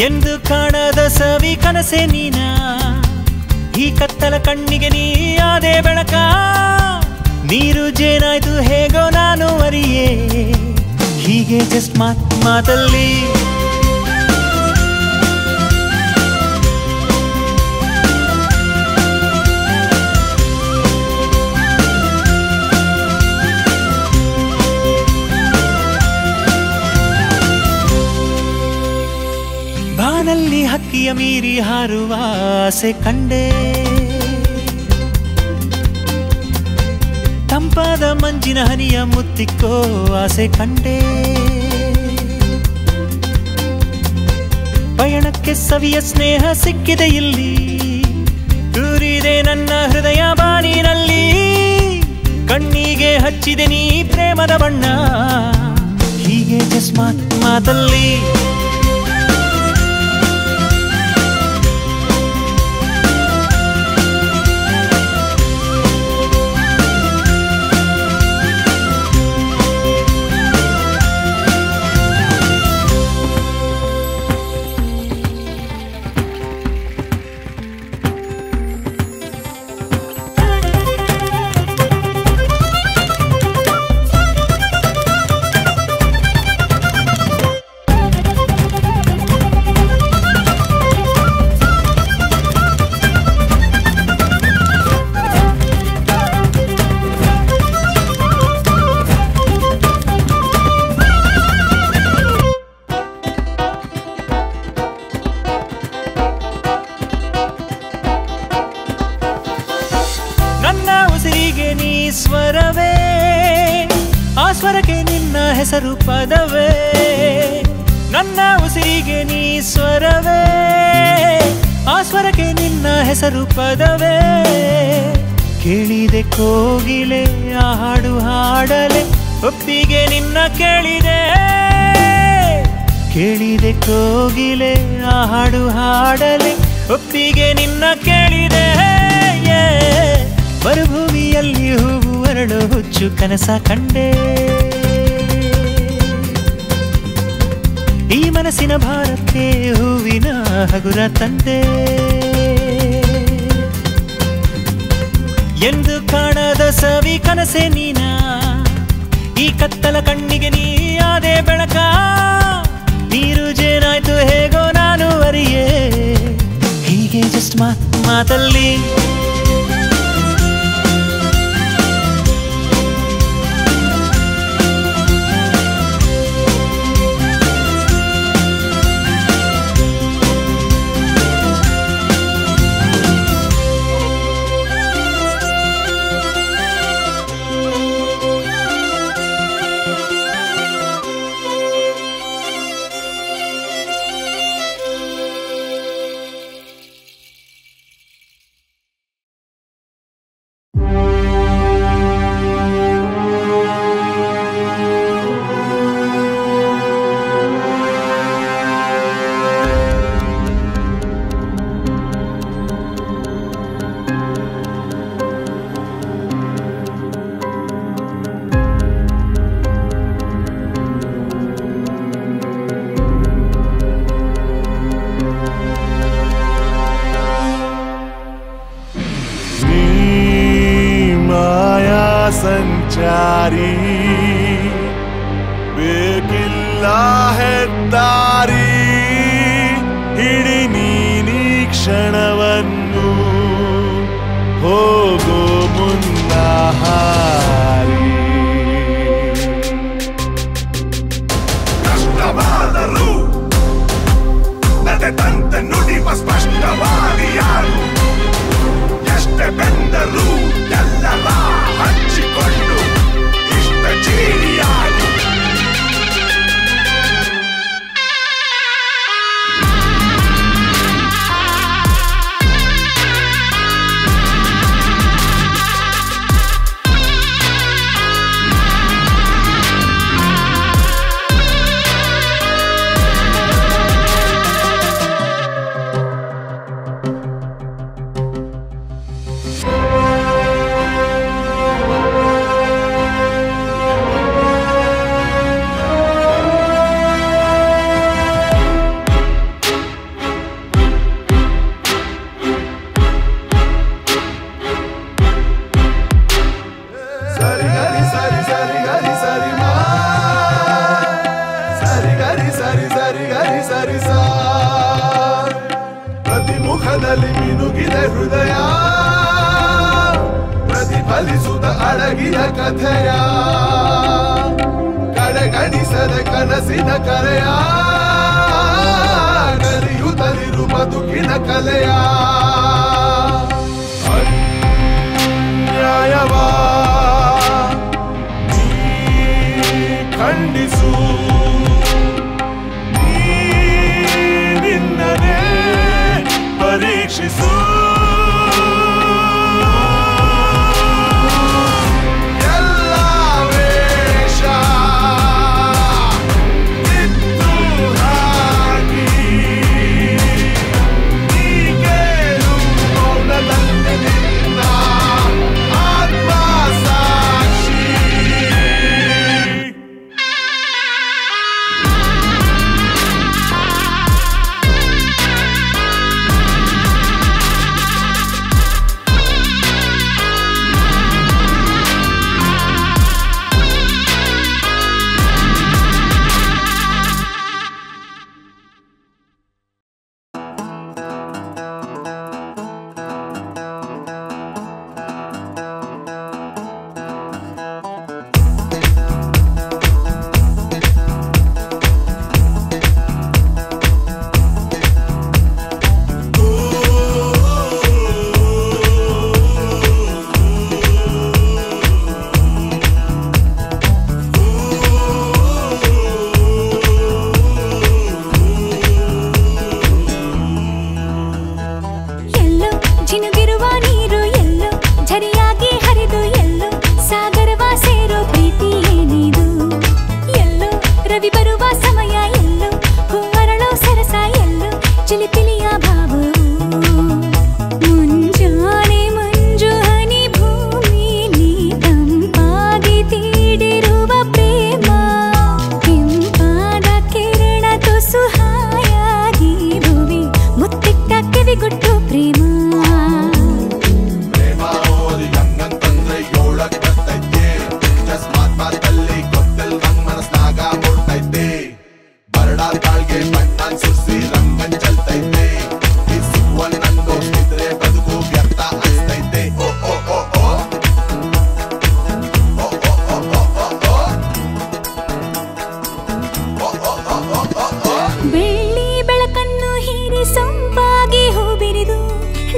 ಎಂದು ಕಾಣದ ಸವಿ ಕನಸೆ ನೀನ ಈ ಕತ್ತಲ ಕಣ್ಣಿಗೆ ನೀ ಆದೆ ಬೆಳಕ ನೀರು ಜೇನಾಯ್ತು ಹೇಗೋ ನಾನು ಅರಿಯೇ ಹೀಗೆ ಜಸ್ಟ್ ಮಾತಲ್ಲಿ ಬಾನಲ್ಲಿ ಹಕ್ಕಿಯ ಮೀರಿ ಹಾರುವ ಆಸೆ ಕಂಡೆ ತಂಪಾದ ಮಂಜಿನ ಹನಿಯ ಮುತ್ತಿಕ್ಕೋ ಆಸೆ ಕಂಡೆ ಪಯಣಕ್ಕೆ ಸವಿಯ ಸ್ನೇಹ ಸಿಕ್ಕಿದೆ ಇಲ್ಲಿ, ತೂರಿದೆ ನನ್ನ ಹೃದಯ ಬಾನಿನಲ್ಲಿ, ಕಣ್ಣಿಗೆ ಹಚ್ಚಿದೆ ನೀ ಪ್ರೇಮದ ಬಣ್ಣ, ಹೀಗೆ ಜಸ್ಟ್ ಮಾತಲ್ಲಿ ಸ್ವರವೇ, ಆ ಸ್ವರಕ್ಕೆ ನಿನ್ನ ಹೆಸರು ಪದವೇ, ನನ್ನ ಉಸಿರಿಗೆ ನೀ ಸ್ವರವೇ, ಆ ಸ್ವರಕ್ಕೆ ನಿನ್ನ ಹೆಸರು ಪದವೇ, ಕೇಳಿದೆ ಕೋಗಿಲೆ ಆ ಹಾಡು ಹಾಡಲೆ, ಒಪ್ಪಿಗೆ ನಿನ್ನ ಕೇಳಿದೆ, ಕೇಳಿದೆ ಕೋಗಿಲೆ ಆ ಹಾಡು ಹಾಡಲೆ, ಒಪ್ಪಿಗೆ ನಿನ್ನ ಕೇಳಿದೆ, ಮರುಭೂಮಿಯಲ್ಲಿ ಹೂವು ಅರಳು ಹುಚ್ಚು ಕನಸ ಕಂಡೆ, ಈ ಮನಸ್ಸಿನ ಭಾರಕ್ಕೆ ಹೂವಿನ ಹಗುರ ತಂದೆ, ಎಂದು ಕಾಣದ ಸವಿ ಕನಸೆ ನೀನ, ಈ ಕತ್ತಲ ಕಣ್ಣಿಗೆ ನೀ ಆದೆ ಬೆಳಕ, ನೀರು ಜೇನಾಯ್ತು ಹೇಗೋ ನಾನು ಅರಿಯೇ, ಹೀಗೆ ಜಸ್ಟ್ ಮಾತಲ್ಲಿ ಸಂಚಾರಿ ಬೇಕಿಲ್ಲ ಹೆದ್ದಾರಿ, ಹಿಡಿ ನೀನಿ ಕ್ಷಣವನ್ನು ಹೋಗೋ ಮುನ್ನ ಹಾರಿ, ಕಷ್ಟವಾದರೂ ನಡೆದಂತೆ ನುಡಿವ ಸ್ಪಷ್ಟವಾಗಿ ಯಾರು, ಎಷ್ಟೇ ಬೆಂದರು ಎಲ್ಲರ ಹಂಚಿಕೊಂಡು ಇಷ್ಟ ಜೀವಿಯಾಗಿ, ಮುಖದಲ್ಲಿ ಮಿನುಗಿದೆ ಹೃದಯ, ಪ್ರತಿಫಲಿಸುತ್ತ ಅಡಗಿದ ಕಥೆಯ, ಕಡೆಗಣಿಸದ ಕನಸಿನ ಕರೆಯ, ಕಲಿಯುತ್ತಲಿರು ಬದುಕಿನ ಕಲೆಯ, ಅನ್ಯಾಯವ ನೀ ಖಂಡಿಸು, ನೀ ನಿನ್ನ ದ್ವೇಷಿಸು ಎಲ್ಲ ವೇಷ ಕಿತ್ತು ಹಾಕಿ ನೀಗೇನು ಮೌನದಲ್ಲಿ ನಿನ್ನ ಆತ್ಮ ಸಾಕ್ಷಿ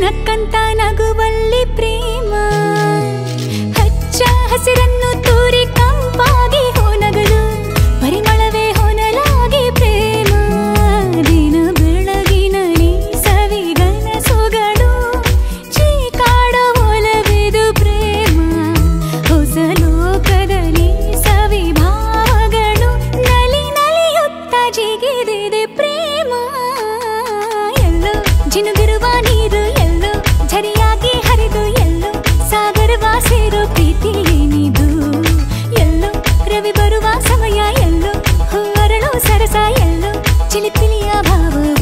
ನಕ್ಕಂತ ನಗುವಲ್ಲಿ ಪ್ರೇಮ ಹಚ್ಚ ಹಸಿರನ್ನು ತೂರಿ ಕಂಪಾಗಿ ಹೊನಗಲು ಪರಿಮಳವೇ ಹೊನಲಾಗಿ ಪ್ರೇಮ ದಿನ ಬೆಳಗಿನಲ್ಲಿ ಸವಿಗನಸುಗಳು ಚೀಕಾಡೋ ಒಲವಿದು ಪ್ರೇಮ ಹೊಸ ಲೋಕದಲ್ಲಿ ಸವಿಭಾವಗಳು ನಲಿ ನಲಿಯುತ್ತ ಜಿಗಿದಿದೆ ಪ್ರೇಮ ಎಲ್ಲೋ ಜಿನುಗಿರುವ ನೀರು ಝರಿಯಾಗಿ ಹರಿದು ಎಲ್ಲೋ ಸಾಗರವ ಸೇರೋ ಪ್ರೀತಿ ಏನಿದು ಎಲ್ಲೋ ರವಿ ಬರುವ ಸಮಯ ಎಲ್ಲೋ ಹೊರಳೋ ಸರಸ ಎಲ್ಲೋ ಚಿಲಿಪಿಲಿಯ ಭಾವವು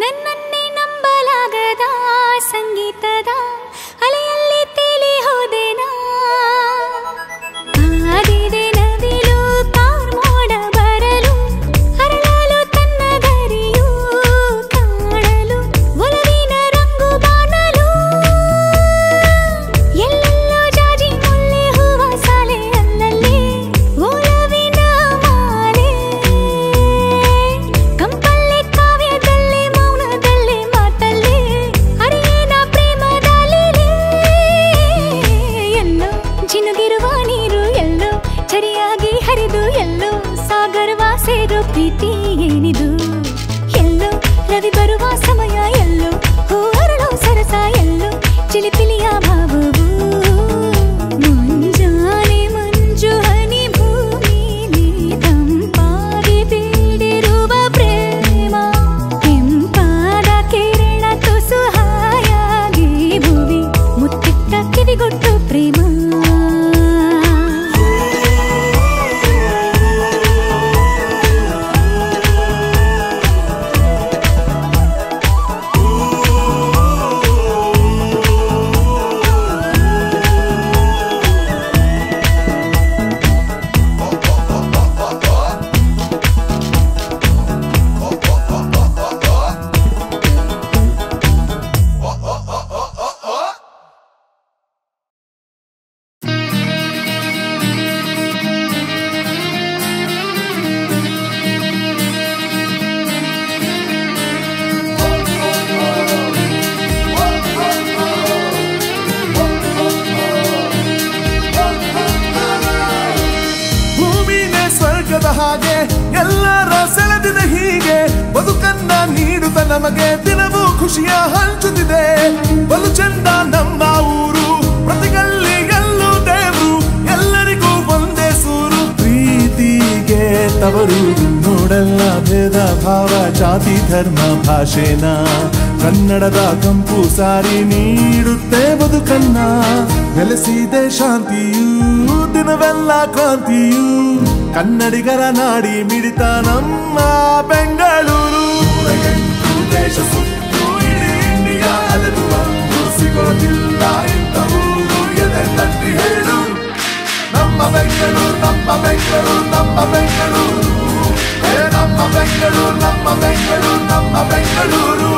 ನನ್ನನ್ನೇ ನಂಬಲಾಗದ ಸಂಗೀತದ ಅಲೆಯಲ್ಲಿ ತೇಲಿ ಹೋದೆನಾ ಕಾದಿದೆ ನವಿಲು ಕಾರ್ಮೋಡ ಬರಲು ಅರಳಲು ತನ್ನ ಗರಿಯು ಕಾಣಲು ಒಲವಿನ ರಂಗು ಬಾಣಲು ಎಲ್ಲೆಲ್ಲೋ ಜಾಜಿ ಮುಲ್ಲೆ ಹೂವ ಸಾಲೆ ಅಲ್ಲಲ್ಲಿ ಒಲವಿನ ಮಾಲೆ ಕಂಪಲ್ಲಿ ಕಾವ್ಯದಲ್ಲಿ ಮೌನದಲ್ಲಿ ಮಾತಲ್ಲಿ ಹರಿಯನ ಪ್ರೇಮದಲ್ಲಿ ಎಲ್ಲೋ ಜಿನುಗಿರುವ ನೀರು ಎಲ್ಲೋ ಝರಿಯಾಗಿ ಹರಿದು ಎಲ್ಲೋ ಸಾಗರವ ಸೇರೋ ಪ್ರೀತಿ ಏನಿದು ಎಲ್ಲೋ ರವಿ ಬರುವ ಸಮಯ ಎಲ್ಲೋ ಹೊರಳೋ ಸರಸ ಎಲ್ಲೋ ಚಿಲಿಪಿಲಿಯ ಭಾವವು ಮುಂಜಾನೆ ಮಂಜು ಹನಿ ಭೂಮಿಲಿ ತಂಪಾಗಿ ಬೀಡಿರುವ ಪ್ರೇಮ ಕೆಂಪಾದ ಕಿರಣ ತುಸು ಹಾಯಾಗಿ ಭುವಿ ಮುತ್ತಿಟ್ಟ ಕಿವಿಗೊಟ್ಟು ಪ್ರೇಮ ಹಾಗೆ ಎಲ್ಲರ ಸೆಳೆದಿದೆ ಹೀಗೆ ಬದುಕನ್ನ ನೀಡುತ್ತ ನಮಗೆ ದಿನವೂ ಖುಷಿಯ ಹಂಚುತ್ತಿದೆ ಬಲು ಚಂದ ನಮ್ಮ ಊರು ಪ್ರತಿಗಲ್ಲಿ ಎಲ್ಲೂ ದೇವ್ರು ಎಲ್ಲರಿಗೂ ಒಂದೇ ಸೂರು ಪ್ರೀತಿಗೆ ತವರು ನೋಡಲ್ಲ ಭೇದ ಭಾವ ಜಾತಿ ಧರ್ಮ ಭಾಷೆನ ಕನ್ನಡದ ಕಂಪು ಸಾರಿ ನೀಡುತ್ತೆ ಬದುಕನ್ನ ನೆಲೆಸಿದೆ ಶಾಂತಿಯೂ ದಿನವೆಲ್ಲ ಕ್ರಾಂತಿಯೂ ಕನ್ನಡಿಗರ ನಾಡಿ ಮಿಡಿತ ನಮ್ಮ ಬೆಂಗಳೂರು ದೇಶ ಸುತ್ತು ಇಡೀ ಇಂಡಿಯಾ ಅಲೆದು ಬಂದು ಸಿಗೋದಿಲ್ಲ ಇಂಥ ಊರು ಎದೆ ತಟ್ಟಿ ಹೇಳು ನಮ್ಮ ಬೆಂಗಳೂರು ನಮ್ಮ ಬೆಂಗಳೂರು ನಮ್ಮ ಬೆಂಗಳೂರು ನಮ್ಮ ಬೆಂಗಳೂರು ನಮ್ಮ ಬೆಂಗಳೂರು ನಮ್ಮ ಬೆಂಗಳೂರು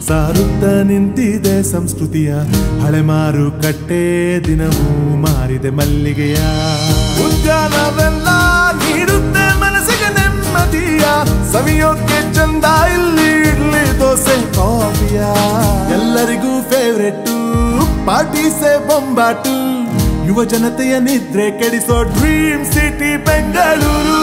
ಸಾರುತ್ತ ನಿಂತಿದೆ ಸಂಸ್ಕೃತಿಯ ಹಳೆ ಮಾರುಕಟ್ಟೆ ದಿನವೂ ಮಾರಿದೆ ಮಲ್ಲಿಗೆಯ ಉದ್ಯಾನವೆಲ್ಲ ನೀಡುತ್ತೆ ಮನಸ್ಸಿಗೆ ನೆಮ್ಮದಿಯ ಸವಿಯೋಕೆ ಚಂದ ಇಲ್ಲಿ ಇಡ್ಲಿ ದೋಸೆ ಕಾಫಿಯ ಎಲ್ಲರಿಗೂ ಫೇವ್ರೆಟ್ ಪಾರ್ಟಿ ಸೆ ಬೊಂಬಾಟು ಯುವ ಜನತೆಯ ನಿದ್ರೆ ಕೆಡಿಸೋ ಡ್ರೀಮ್ ಸಿಟಿ ಬೆಂಗಳೂರು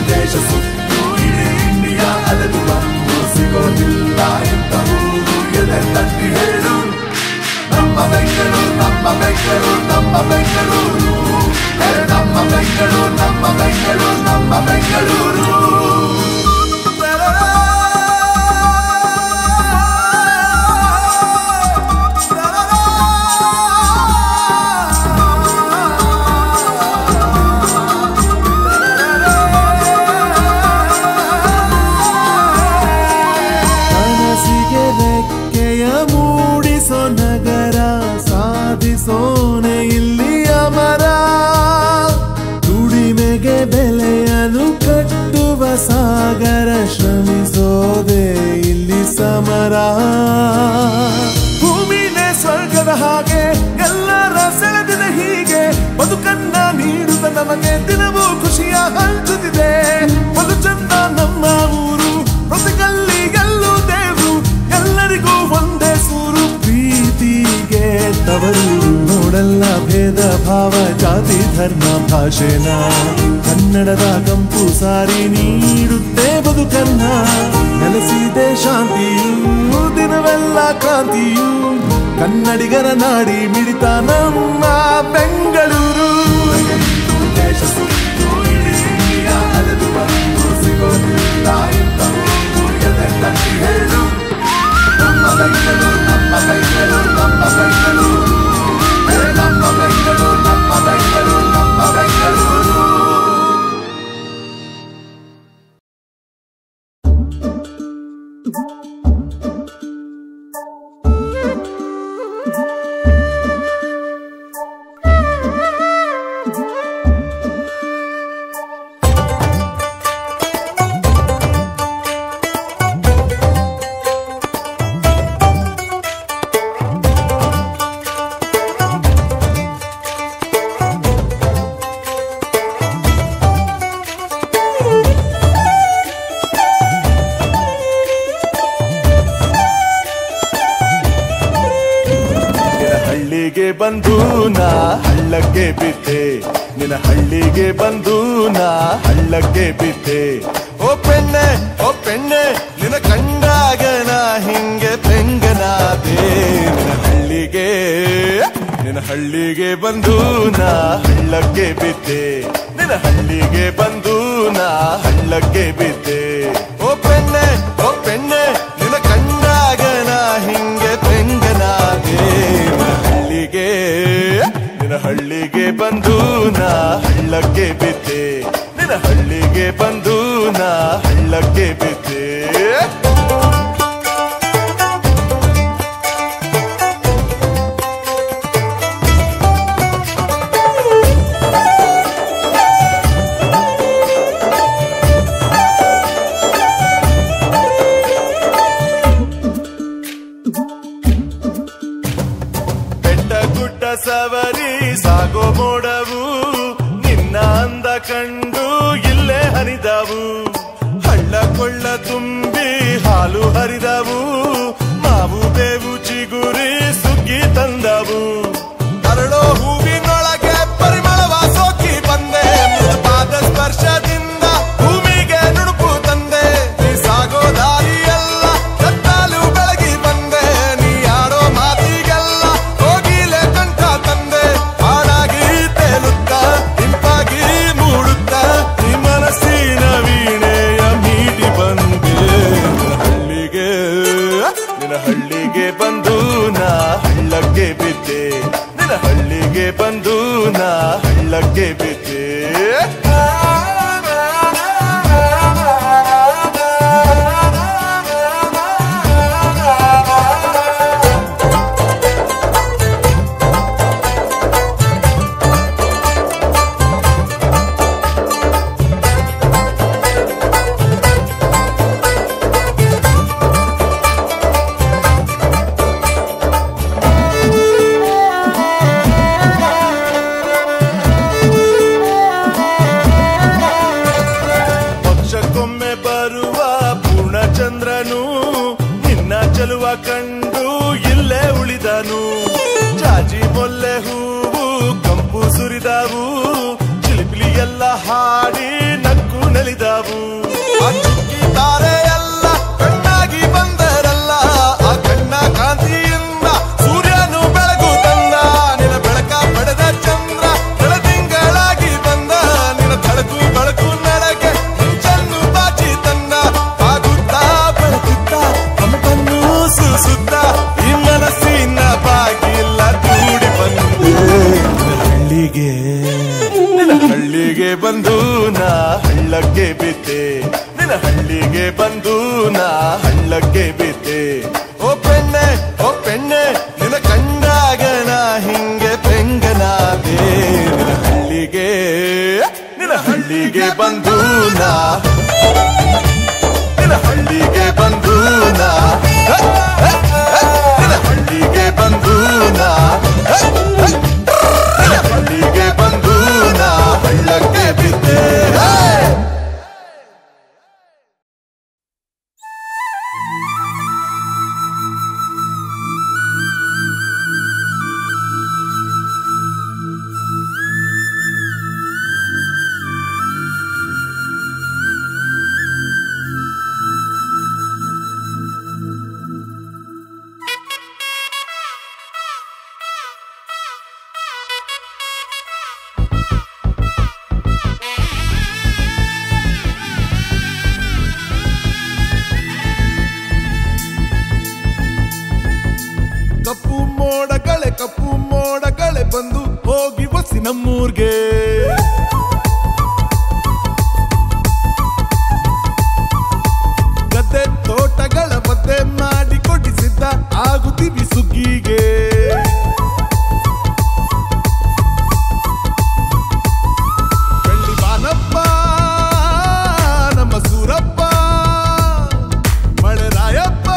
ದೇಶ ಸುತ್ತು ಇಡೀ ಇಂಡಿಯಾ ಅಲೆದು ಬಂದು ಸಿಗೋದಿಲ್ಲ ಇಂಥ ಊರು ಎದೆ ತಟ್ಟಿ ಹೇಳು ನಮ್ಮ ಬೆಂಗಳೂರು ನಮ್ಮ ಬೆಂಗಳೂರು ನಮ್ಮ ಬೆಂಗಳೂರು ನಮ್ಮ ಬೆಂಗಳೂರು ನಮ್ಮ ಬೆಂಗಳೂರು ನಮ್ಮ ಬೆಂಗಳೂರು ಸೋನೆ ಇಲ್ಲಿ ಅಮರ ದುಡಿಮೆಗೆ ಬೆಲೆಯನ್ನು ಕಟ್ಟುವ ಸಾಗರ ಶ್ರಮಿಸೋದೆ ಇಲ್ಲಿ ಸಮರ ಭೂಮಿನೇ ಸ್ವರ್ಗದ ಹಾಗೆ ಎಲ್ಲರ ಸೆಳೆದಿದೆ ಹೀಗೆ ಬದುಕನ್ನ ನೀಡುತ್ತ ನಮಗೆ ದಿನವೂ ಖುಷಿಯ ಹಂಚುತ್ತಿದೆ ಬಲು ಚಂದ ನಮ್ಮ ಊರು ಪ್ರತಿಗಲ್ಲಿ ಎಲ್ಲೂ ದೇವ್ರು ಎಲ್ಲರಿಗೂ ಒಂದೇ ಸೂರು ಪ್ರೀತಿಗೆ ತವರು ನೋಡಲ್ಲ ಭೇದ ಭಾವ ಜಾತಿ ಧರ್ಮ ಭಾಷೆನ ಕನ್ನಡದ ಕಂಪು ಸಾರಿ ನೀಡುತ್ತೆ ಬದುಕನ್ನ ನೆಲೆಸಿದೆ ಶಾಂತಿಯೂ ದಿನವೆಲ್ಲ ಕ್ರಾಂತಿಯೂ ಕನ್ನಡಿಗರ ನಾಡಿ ಮಿಡಿತ ನಮ್ಮ ಬೆಂಗಳೂರು ದೇಶ ಸುತ್ತು ಇಡೀ ಇಂಡಿಯಾ ಅಲೆದು ಬಂದು ಸಿಗೋದಿಲ್ಲ ಇಂಥ ಊರು ಎದೆ ತಟ್ಟಿ ಹೇಳು ನಮ್ಮ ಬೆಂಗಳೂರು ನಮ್ಮ ಬೆಂಗಳೂರು ನಮ್ಮ ಬೆಂಗಳೂರು ನಮ್ಮ ಬೆಂಗಳೂರು ನಮ್ಮ ಬೆಂಗಳೂರು ನಮ್ಮ ಬೆಂಗಳೂರು ಬಂದು ನಾ ಹಳ್ಳಕ್ಕೆ ಬಿದ್ದೆ ನಿನ್ನ ಹಳ್ಳಿಗೆ ಬಂದು ನಾ ಹಳ್ಳಕ್ಕೆ ಬಿದ್ದೆ ಓ ಪೆಣ್ಣೆ ನಿನ್ನ ಕಂಡಾಗ ನಾ ಹಿಂಗೆ ಬೆಂಗನಾದೆ ನಿನ್ನ ಹಳ್ಳಿಗೆ ಬಂದು ನಾ ಹಳ್ಳಕ್ಕೆ ಬಿದ್ದೆ ನಿನ್ನ ಹಳ್ಳಿಗೆ ಬಂದು ನಾ ಹಳ್ಳಕ್ಕೆ ಬಿದ್ದೆ ಓ ಪೆಣ್ಣೆ ನಿನ್ನ ಕಂಡಾಗ ನಾ ಹಿಂಗೆ ಬೆಂಗನಾದೆ ನಿನ್ನ ಹಳ್ಳಿಗೆ ಬಂದು ನಾ ಹಳ್ಳಕ್ಕೆ ಬಿದ್ದೆ ನಿನ್ನ ಹಳ್ಳಿಗೆ ಬಂದು ನಾ ಹಳ್ಳಕ್ಕೆ ಬಿದ್ದೆ ಗುಡ್ಡ ಸವರಿ ಸಾಗೋ ಮೋಡವು ನಿನ್ನ ಅಂದ ಕಂಡು ಇಲ್ಲೇ ಹರಿದವು ಹಳ್ಳ ಕೊಳ್ಳ ತುಂಬಿ ಹಾಲು ಹರಿದವು ಮಾವು ಬೇವು ಚಿಗುರಿ ಸುಗ್ಗಿ ತಂದವು ಅರಳೋ ಹೂವಿನೊಳಗೆ ಪರಿಮಳವ ಸೋಕಿ ಬಂದೆ ಪಾದ ಸ್ಪರ್ಶದಿಂದ ಭೂಮಿಗೆ ನುಣುಪು ತಂದೆ ನೀ ಸಾಗೋ ದಾರಿಯೆಲ್ಲ ಕತ್ತಲು ಬೆಳಗಿ ಬಂದೆ ನೀ ಆಡೋ ಮಾತಿಗೆಲ್ಲ ಹೋಗಿಲೆ ಕಂಠ ತಂದೆ ಹಾಡಾಗಿ ತೇಲುತ್ತ ಇಂಪಾಗಿ ಮೂಡುತ್ತ ಈ ಮನಸ್ಸಿನ ವೀಣೆಯ ಮೀಟಿ ಬಂದೆ ನಿನ್ನ ಹಳ್ಳಿಗೆ ಬಂದು ನಾ ಹಳ್ಳಕ್ಕೆ ಬಿದ್ದೆ ನಿನ್ನ ಹಳ್ಳಿಗೆ ಬಂದು ನಾ ಹಳ್ಳಕ್ಕೆ ಬಿದ್ದೆ ಚಂದ್ರನು ನಿನ್ನ ಚೆಲುವ ಕಂಡು ಇಲ್ಲೇ ಉಳಿದನು ಜಾಜಿ ಮೊಲ್ಲೆ ಹೂವು ಕಂಪು ಸುರಿದವು ಚಿಲಿಪಿಲಿ ಎಲ್ಲ ಹಾಡಿ ನಕ್ಕು ನಲಿದವು ತಾರೆ ಎಲ್ಲ ಕಣ್ಣಾಗಿ ಬಂದರಲ್ಲ ಆ ಕಣ್ಣ ಕಾಂತಿಯಿಂದ ಸೂರ್ಯನು ಬೆಳಗು ತಂದ ನಿನ್ನ ಬೆಳಕ ಪಡೆದ ಚಂದ್ರ ಬೆಳದಿಂಗಳಾಗಿ ಬಂದ ನಿನ್ನ ತಳಕು ಬೆಳಕು ನಡೆಗೆ ಮುಂಚನ್ನು ಬಾಚಿ ತಂದ ಸುತ್ತ ಈ ಮನಸ್ಸಿನ ಬಾಗಿಲ್ಲ ಕೂಡಿ ಬಂದು ನಿನ್ನ ಹಳ್ಳಿಗೆ ಬಂದು ನಾ ಹಳ್ಳಕ್ಕೆ ಬಿದ್ದೆ ನಿನ್ನ ಹಳ್ಳಿಗೆ ಬಂದು ನಾ ಹಳ್ಳಕ್ಕೆ ಬಿದ್ದೆ ಓ ಪೆಣ್ಣೆ ನಿನ್ನ ಕಂಡಾಗಣ ಹಿಂಗೆ ಪೆಂಗನಾದೆ ನಿನ್ನ ಹಳ್ಳಿಗೆ ಬಂದು ನಾ ನಿನ್ನ ಹಳ್ಳಿಗೆ ಬಂದು ನಾ ಹಳ್ಳಿಗೆ ಬಂದು ನಾ ಹಳ್ಳಿಗೆ ಬಂದು ನಾ ಹಳ್ಳಕ್ಕೆ ಬಿದ್ದೆ ಕಪ್ಪು ಮೋಡಗಳೇ ಬಂದು ಹೋಗಿ ಬಸ್ಸಿ ನಮ್ಮೂರ್ಗೆ ಗದ್ದೆ ತೋಟಗಳ ಮಧ್ಯೆ ಮಾಡಿ ಕೊಡಿಸಿದ್ದ ಆಗುತ್ತೀವಿ ಸುಗ್ಗಿಗೆ ಬೆಳ್ಳಿ ಬಾನಪ್ಪ ನಮ್ಮ ಸೂರಪ್ಪ ಮಳೆ ರಾಯಪ್ಪ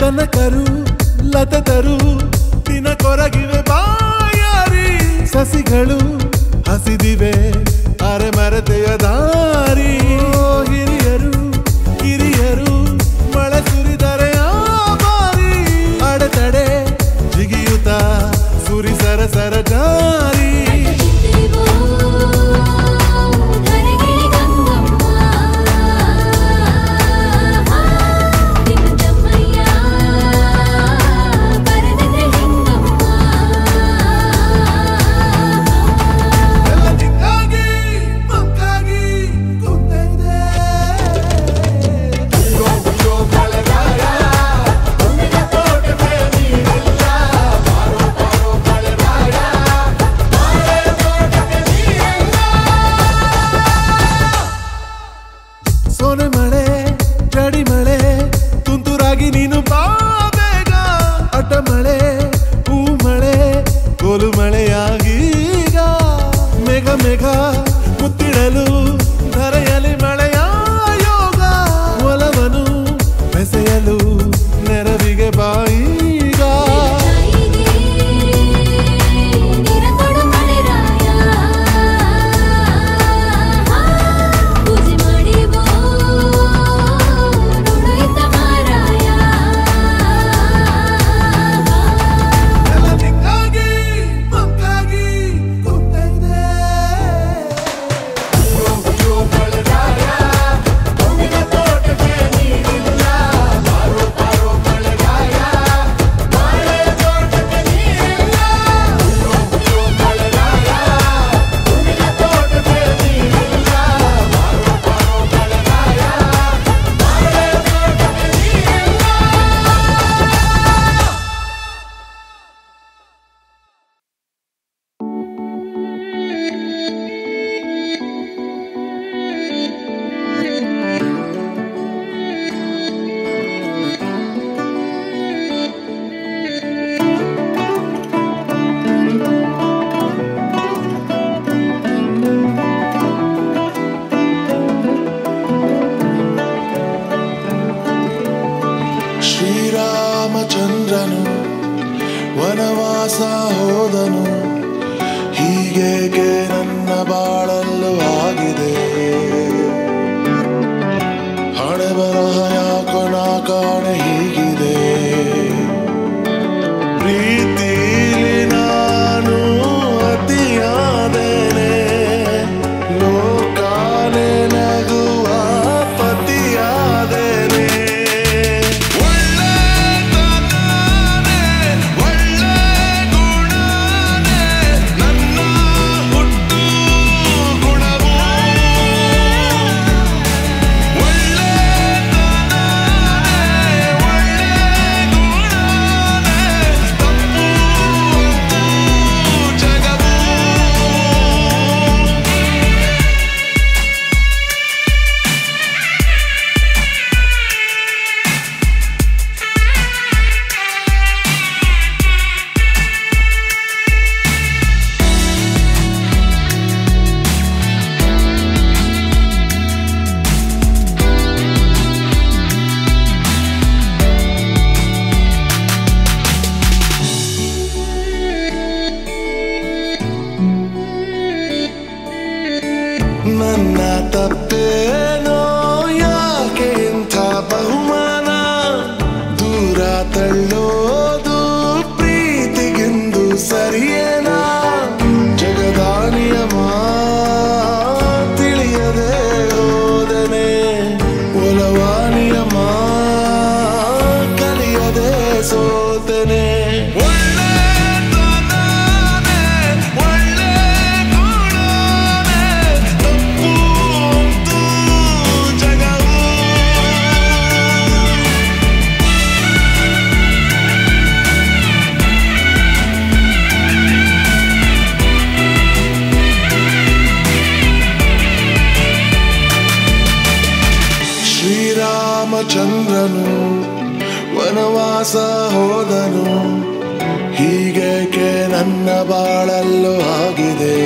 ಕನಕರು ಲತತರು ದಿನ ಕೊರಗಿವೆ ಬಾಯಾರಿ ಸಸಿಗಳು ಹಸಿದಿವೆ ಅರೆ ಮರತೆಯ ದಾರಿ ಹಿರಿಯರು ಕಿರಿಯರು ಮಳೆ ಸುರಿದರೆ ಆ ಬಾರಿ ಅಡೆತಡೆ ಜಿಗಿಯುತ್ತ ಸುರಿ ಸರಸರ ಜಾರಿ ಶ್ರೀರಾಮಚಂದ್ರನು ವನವಾಸ ಹೋದನು ಹೀಗೇಕೆ ನನ್ನ ಬಾಳಲು ಆಗಿದೆ ಹಣೆ ಬರಹ ಯಾಕೋ ನಾ ಕಾಣೆ ಹೀಗಿದೆ ಪ್ರೀತಿಲಿ ನಾನು ಅತಿಯಾದೇನೆ ಲೋಕಾನೆ ನಗುವ ಪತಿಯಾದೇನೆ ನನ್ನ ತಪ್ಪೇನೋ ಯಾಕೆ ಇಂಥ ಬಹುಮಾನ ದೂರ ತಳ್ಳೋದು ಪ್ರೀತಿಗೆಂದು ಸರಿಯೇನಾ ಜಗದ ನಿಯಮ ತಿಳಿಯದೆ ಹೋದನೆ ಒಲವ ನಿಯಮ ಕಲಿಯದೆ ಸೋತನೆ ಶ್ರೀರಾಮಚಂದ್ರನು ವನವಾಸ ಹೋದನು ಹೀಗೇಕೆ ನನ್ನ ಬಾಳಲ್ಲೂ ಆಗಿದೆ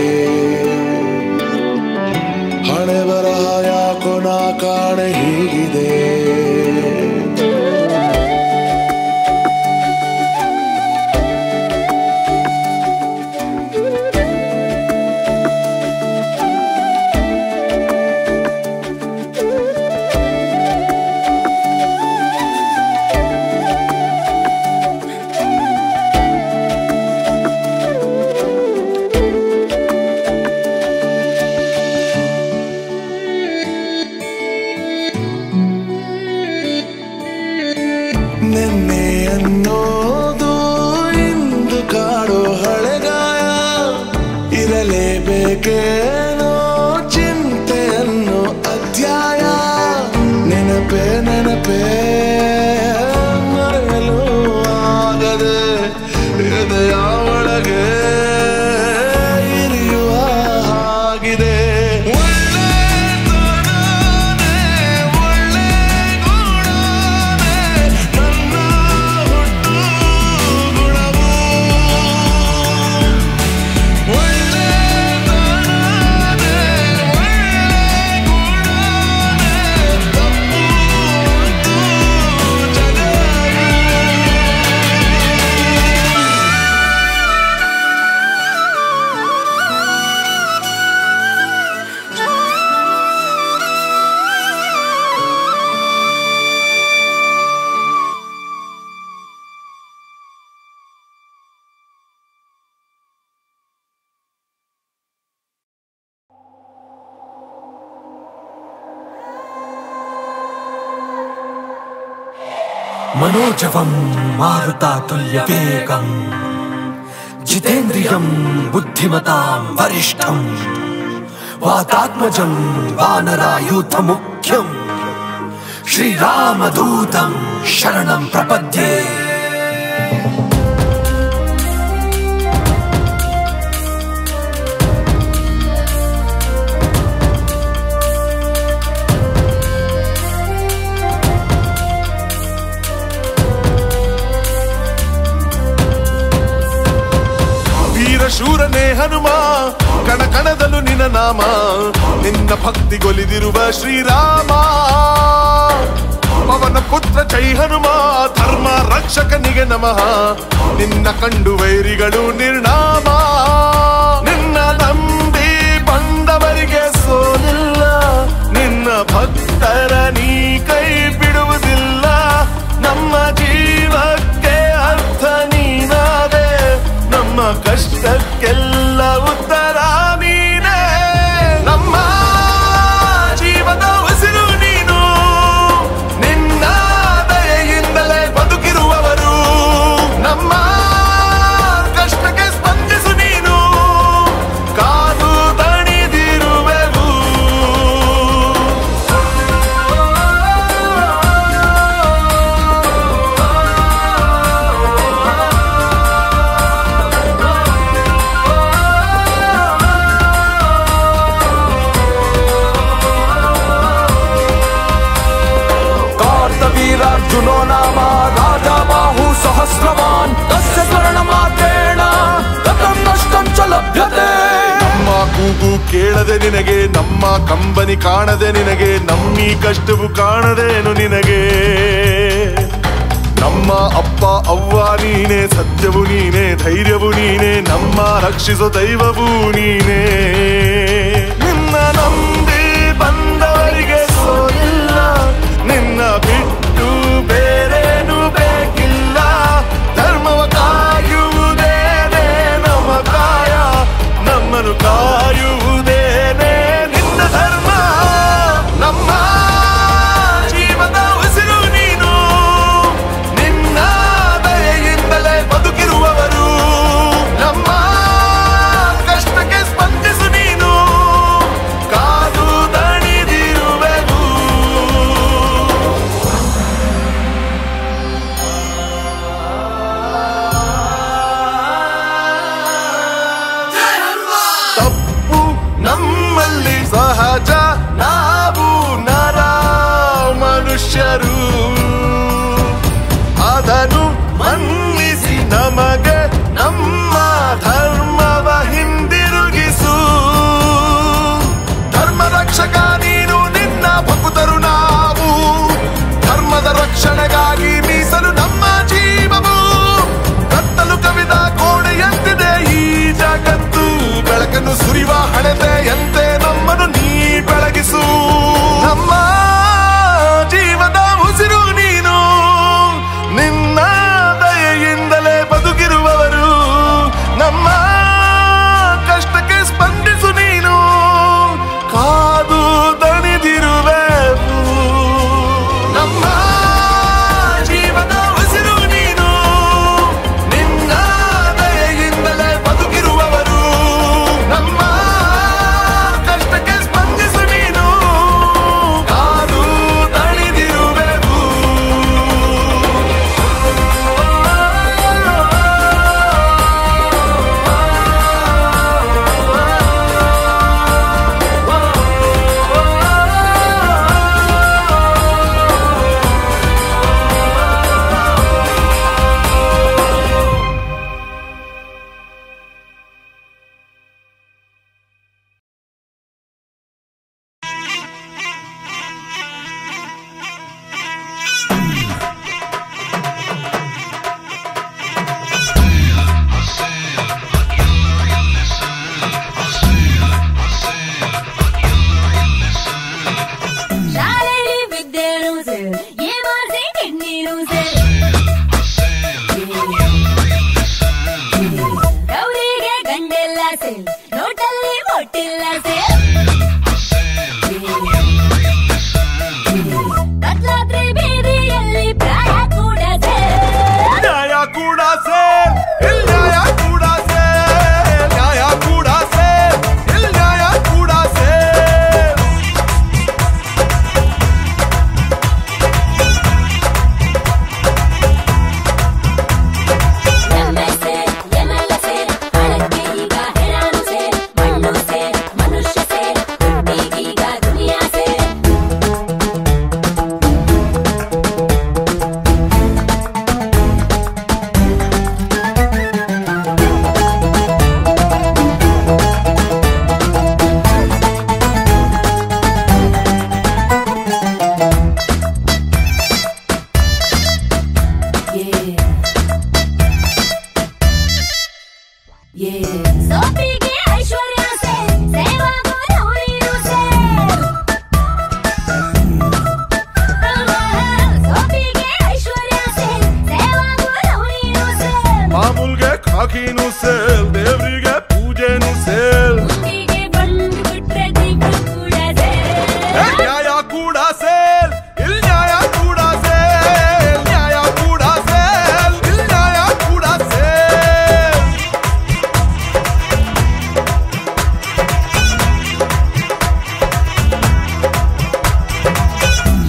ಹಣೆ ಬರಹ ಯಾಕೋ ನಾ ಕಾಣೆ ಹೀಗಿದೆ ನಿನ್ನೆ ಅನ್ನೋದು ಇಂದು ಕಾಡೋ ಹಳೆಗಾಯ ಇರಲೇಬೇಕೇನೋ ಚಿಂತೆ ಅನ್ನೋ ಅಧ್ಯಾಯ ನೆನಪೇ ನೆನಪೇ ಮರೆಯಲು ಆಗದೆ ಹೃದಯ ಒಳಗೆ ಇರಿಯುವ ಹಾಗಿದೆ मनोजवं मारुतातुल्यवेगं जितेन्द्रियं बुद्धिमतां वरिष्ठं वातात्मजं वानरायूथमुख्यं श्रीरामदूतं शरणं प्रपद्ये ಶೂರನೇ ಹನುಮ ಕಣ ಕಣದಲ್ಲೂ ನಿನ್ನ ನಾಮ ನಿನ್ನ ಭಕ್ತಿಗೊಲಿದಿರುವ ಶ್ರೀರಾಮ ಪವನ ಪುತ್ರ ಜೈ ಹನುಮ ಧರ್ಮ ರಕ್ಷಕನಿಗೆ ನಮಃ ನಿನ್ನ ಕಂಡು ವೈರಿಗಳು ನಿರ್ನಾಮ ನಿನ್ನ ನಂಬಿ ಬಂದವರಿಗೆ ಸೋಲಿಲ್ಲ ನಿನ್ನ ಭಕ್ತರ ನೀ ಕೈ ಬಿಡುವುದಿಲ್ಲ ನಮ್ಮ ಜೀವಕ್ಕೆ ಅರ್ಥ ನೀನಾದೆ ನಮ್ಮ ಕಷ್ಟಕ್ಕೆಲ್ಲ ಉತ್ತರ ನೀನೇ ನಮ್ಮ ಜೀವದ ಉಸಿರು ನೀನು ನಿನ್ನ ದಯೆಯಿಂದಲೇ ಬದುಕಿರುವವರು ನಮ್ಮ ಕಷ್ಟಕ್ಕೆ ಸ್ಪಂದಿಸು ನೀನು ಕಾದು ದಣಿದಿರುವೆವು अर्जुनो नाम राजा बाहु सहस्रवान् तस्य स्मरणमात्रेण गतं नष्टं च लभ्यते ನಮ್ಮ ಕೂಗು ಕೇಳದೆ ನಿನಗೆ ನಮ್ಮ ಕಂಬನಿ ಕಾಣದೆ ನಿನಗೆ ನಮ್ಮಿ ಕಷ್ಟವು ಕಾಣದೇನು ನಿನಗೆ ನಮ್ಮ ಅಪ್ಪ ಅವ್ವ ನೀನೆ ಸತ್ಯವು ನೀನೆ ಧೈರ್ಯವು ನೀನೆ ನಮ್ಮ ರಕ್ಷಿಸೋ ದೈವವೂ ನೀನೆ ನಿನ್ನ ನಂಬಿ ಬಂದವರಿಗೆ ಸೋಲಿಲ್ಲ ನಿನ್ನ ಬಿಟ್ಟು ಬೇರೇನು ಬೇಕಿಲ್ಲ ಧರ್ಮವ ಕಾಯುವುದೇನೆ ನಮ್ಮ ಕಾಯ ನಮ್ಮನ್ನು ಕಾಯುವುದೇನೆ ನಿನ್ನ ಧರ್ಮ ನಮ್ಮ ಜೀವದ ಉಸಿರು ನೀನು ನಿನ್ನ ದಯೆಯಿಂದಲೇ ಬದುಕಿರುವವರು ನಮ್ಮ ಕಷ್ಟಕ್ಕೆ ಸ್ಪಂದಿಸು ನೀನು ಕಾದು ಕಿಡ್ನಿನೂ ಸೇಲ್ ಗೌರಿಗೆ ಗಂಡೆಲ್ಲ ಸೇಲ್ ನೋಟಲ್ಲಿ ಮೊಟ್ಟಿಲ್ಲ ಸೇಲ್ ಕತ್ಲಾದ್ರಿ ಬೀದಿಯಲ್ಲಿ ಪ್ರಾಯ ಕೂಡ ಸೇಲ್ ನ್ಯಾಯ ಕೂಡ ಸೇಲ್ ಇಲ್ ನ್ಯಾಯ ಕೂಡ ಸೇಲ್ ನ್ಯಾಯ ಕೂಡ ಸೇಲ್ ಇಲ್ ನ್ಯಾಯ ಕೂಡ ಸೇಲ್ ಎಮ್ಮೆ ಸೇಲ್ ಎಮ್ಮೆಲ್ಲ ಸೇಲ್ ಹಣಕ್ಕೆ ಈಗ ಹೆಣಾನು ಸೇಲ್ ಮಣ್ಣು ಸೇಲ್ ಮನುಷ್ಯ ಸೇಲ್ ದುಡ್ಡಿಗೀಗ ದುನಿಯಾ ಸೇಲ್ ಸೋಪಿಗೆ ಐಶ್ವರ್ಯ ಸೇಲ್ ಸೇವಾಗೋ ನವನೀರು ಸೇಲ್ ಸೋಪಿಗೆ ಐಶ್ವರ್ಯ ಸೇಲ್ ಸೇವಾಗೋ ನವನೀರು ಸೇಲ್ ಮಾಮೂಲ್ಗೆ ಖಾಕಿನೂ ಸೇಲ್ ದೇವ್ರಿಗೆ ಪೂಜೆನೂ ಸೇಲ್ ಹುಟ್ಟಿಗೆ ಬಂದು ಬಿಟ್ರೆ ದಿಕ್ಕು ಕೂಡ ಸೇಲ್ ನ್ಯಾಯ ಕೂಡ ಸೇಲ್ ಇಲ್ ನ್ಯಾಯ ಕೂಡ ಸೇಲ್ ನ್ಯಾಯ ಕೂಡ ಸೇಲ್ ಇಲ್ ನ್ಯಾಯ ಕೂಡ ಸೇಲ್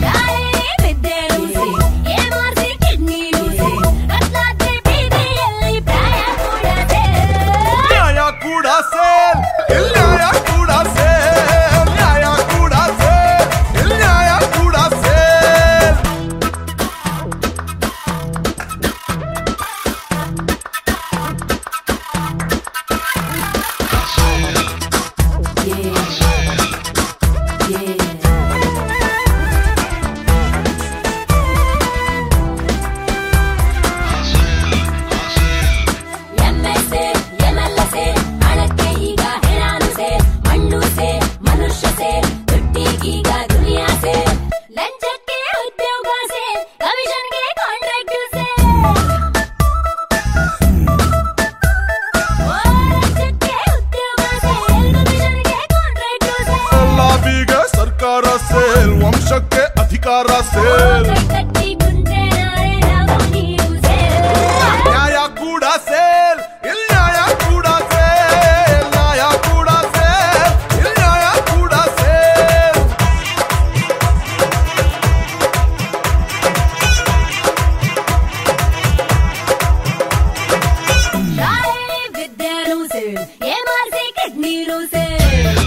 ಶಾಲೆಗೆ ಬಿದ್ದೇನು ಸೇಲ್ ಏಮಾರ್ಸಿ ಕಿಡ್ನಿನೂ ಸೇಲ್ ಕತ್ಲಾದ್ರಿ ಬೀದಿಯಲ್ಲಿ ಪ್ರಾಯ ಕೂಡ ಸೇಲ್ ನ್ಯಾಯ ಕೂಡ ಸೇಲ್ ಇಲ್ ನ್ಯಾಯ ಕೂಡ ಸೇಲ್ ನ್ಯಾಯ ಕೂಡ ಸೇಲ್ ಇಲ್ ನ್ಯಾಯ ಕೂಡ ಸೇಲ್ ಎಮ್ಮೆ ಸೇಲ್ ಎಮ್ಮೆಲ್ಲ ಸೇಲ್ ಹಣಕ್ಕೆ ಈಗ ಹೆಣಾನು ಸೇಲ್ ಮಣ್ಣು ಸೇಲ್ ಮನುಷ್ಯ ಸೇಲ್ ದುಡ್ಡಿಗೀಗ ದುನಿಯಾ ಸೇಲ್ ಲಂಚಕ್ಕೆ ಉದ್ಯೋಗ ಸೇಲ್ ಕಮಿಷನ್ಗೆ ಕಾಂಟ್ರಾಕ್ಟ್ ಸೇಲ್ ಲಂಚಕ್ಕೆ ಉದ್ಯೋಗ ಸೇಲ್ ಕಮಿಷನ್ಗೆ ಕಾಂಟ್ರಾಕ್ಟ್ ಸೇಲ್ ಲಾಬಿಗೆ ಸರ್ಕಾರ ಸೇಲ್ ವಂಶಕ್ಕೆ ಅಧಿಕಾರ ಸೇಲ್ ಕಟ್ಟಿ ಗುಂಜೆ ನಾರೆ ನಾವು ನೀವು ಸೇಲ್ ನ್ಯಾಯ ಕೂಡ ಸೇಲ್ ಇಲ್ ನ್ಯಾಯ ಕೂಡ ಸೇಲ್ ನ್ಯಾಯ ಕೂಡ ಸೇಲ್ ಇಲ್ ನ್ಯಾಯ ಕೂಡ ಸೇಲ್ ಶಾಲೆಯಲ್ಲಿ ವಿದ್ಯೆನೂ ಸೇಲ್ ಏಮಾರ್ಸಿ ಕಿಡ್ನಿನೂ ಸೇಲ್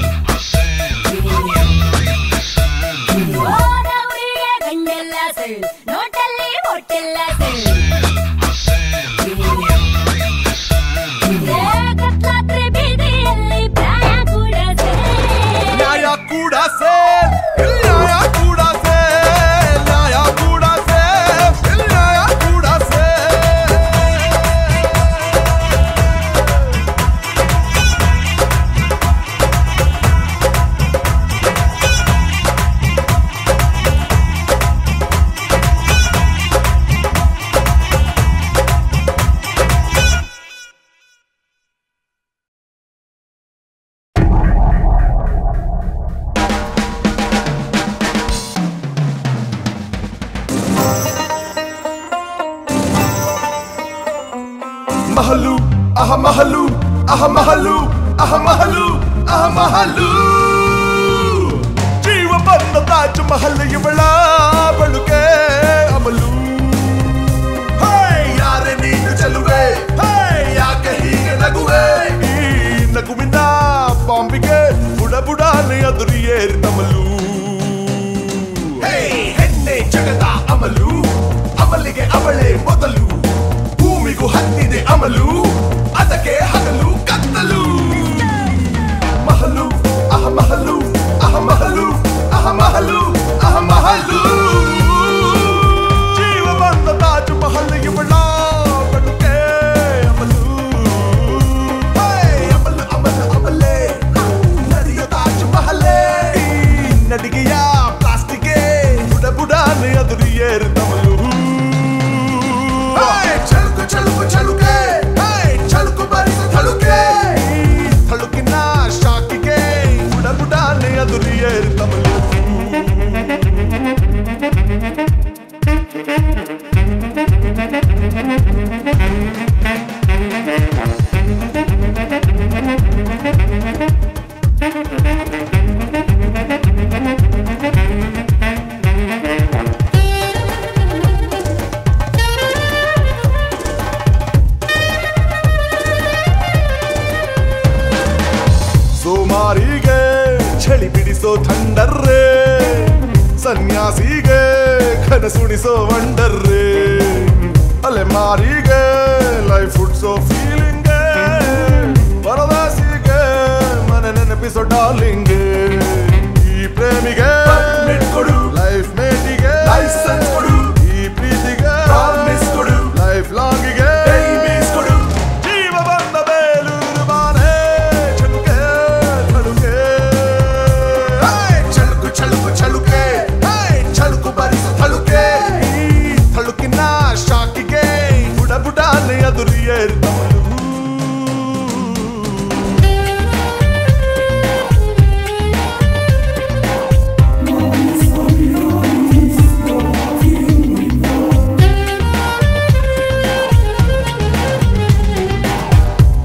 ಹೋದವರಿಗೆ ಗಂಡೆಲ್ಲ ಸೇಲ್ ನೋಟಲ್ಲಿ ಮೊಟ್ಟಿಲ್ಲ ಸೇಲ್ ಕತ್ಲಾದ್ರಿ ಬೀದಿಯಲ್ಲಿ ಪ್ರಾಯ ಕೂಡ ಸೇಲ್ ನ್ಯಾಯ ಕೂಡ ಸೇಲ್ ಇಲ್ ನ್ಯಾಯ ಕೂಡ ಸೇಲ್ ನ್ಯಾಯ ಕೂಡ ಸೇಲ್ ಇಲ್ ನ್ಯಾಯ ಕೂಡ ಸೇಲ್ ಮಹಲು ಅಹಮಹಲು ಅಹಮಹಲು ಅಹಮಹಲು ಅಹಮಹಲು ಜೀವ ಬಂದ ತಾಜ್ ಮಹಲ್ ಇವಳ ಬಳುಕೆ ಅಮಲು ಹೇ ಯಾರೇ ನೀನು ಚೆಲುವೆ ಹೇ ಯಾಕೆ ಹೀಗೆ ನಗುವೆ ಈ ನಗುವಿನ ಬಾಂಬಿಗೆ ಬುಡ ಬುಡಾನೆ ಎದುರು ಏರಿದಮಲು ಹೇ ಹೆಣ್ಣೆ ಜಗದ ಅಮಲು ಅಮಲಿಗೆ ಅವಳೇ ಮೊದಲು ಭೂಮಿಗೂ ಹತ್ತಿದೆ ಅಮಲು ಅದಕ್ಕೆ ಹಗಲು ಕತ್ತಲು ಮಹಲು ಅಹಮಹಲು ಅಹಮಹಲು ಅಹಮಹಲು ಅಹಮಹಲು ಜೀವ ಬಂದ ತಾಜ್ ಮಹಲ್ ಇವಳ ಬಳುಕೆ ಅಮಲು ಹೇ ಅಮಲು ಅಮಲು ಅಮಲೆ ನಡೆಯೋ ತಾಜ್ ಮಹಲೇ ನಡಿಗೆಯ ಪ್ಲಾಸ್ಟಿಗೆ ಬುಡ ಬುಡಾನೆ ಎದುರು ಏರಿದಮಲು ಚಳಿ ಬಿಡಿಸೋ ಥಂಡರ್ರೇ ಸನ್ಯಾಸಿಗೆ ಕನಸುಣಿಸೋ ವಂಡರ್ರೇ ಅಲೆಮಾರಿಗೆ ಲೈಫ್ ಹುಡ್ಸೋ ಫೀಲಿಂಗ್ ಪರದಾಸಿಗೆ ಮನೆ ನೆನಪಿಸೋ ಡಾರ್ಲಿಂಗ್ ಈ ಪ್ರೇಮಿಗೆ ಕೊಡು ಲೈಫ್ ಮೇಟಿಗೆ ಲೈಸೆನ್ಸ್ ಕೊಡು ಈ ಪ್ರೀತಿಗೆ ಪ್ರಾಮಿಸ್ ಕೊಡು ಲೈಫ್ ಲಾಂಗಿಗೆ ಕೊಡು ಜೀವ ಬಂದ ಬೇಲೂರು ಬಾನೆ ಚಳುಕೆ ಚಳುಕೆ ಚಳುಕು ಚಳುಕು ಚಳುಕೆ ಚಳುಕು ಬರಿಸೋ ಥಳುಕೆ ಈ ಥಳುಕಿನ ಶಾಕಿಗೆ ಬುಡ ಬುಡಾನೆ ಎದುರಿಯೇರ್ತವಳು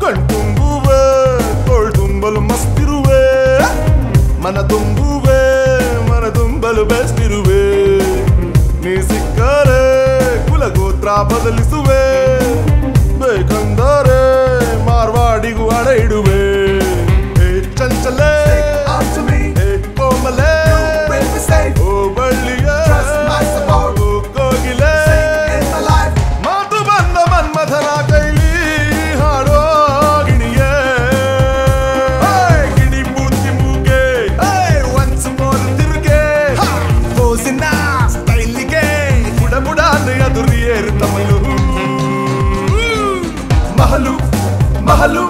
ಕಣ್ತುಂಬುವೆ ತೋಳ್ ತುಂಬಲು ಮಸ್ತಿರುವೆ ಮನ ತುಂಬುವೆ ಮನ ತುಂಬಲು ಬೆಸ್ತಿರುವೆ ನೀ ಸಿಕ್ಕರೆ ಕುಲಗೋತ್ರ ಬದಲಿಸುವೆ ಬೇಕಂದರೆ ಮಾರ್ವಾಡಿಗೂ ಅಡ ಇಡುವೆ ಹೇ ಚಂಚಲೆ ಹೇ ಕೋಮಲೆ ಓ ಬಳ್ಳಿಗೆ ಓ ಕೋಗಿಲೆ ಮಾತು ಬಂದ ಮನ್ಮಥನ ಕೈಲಿ ಹಾಡೋ ಗಿಣಿಯೇ ಗಿಣಿ ಮೂತಿ ಮೂಗೆ ಒನ್ಸ್ ಮೋರ್ ತಿರುಗೆ ಬೋಸಿನ ಸ್ಟೈಲಿಗೆ ಬುಡ ಬುಡಾನೆ ಎದುರಿಯೇರ್ತವಳು ಮಹಲು ಮಹಲು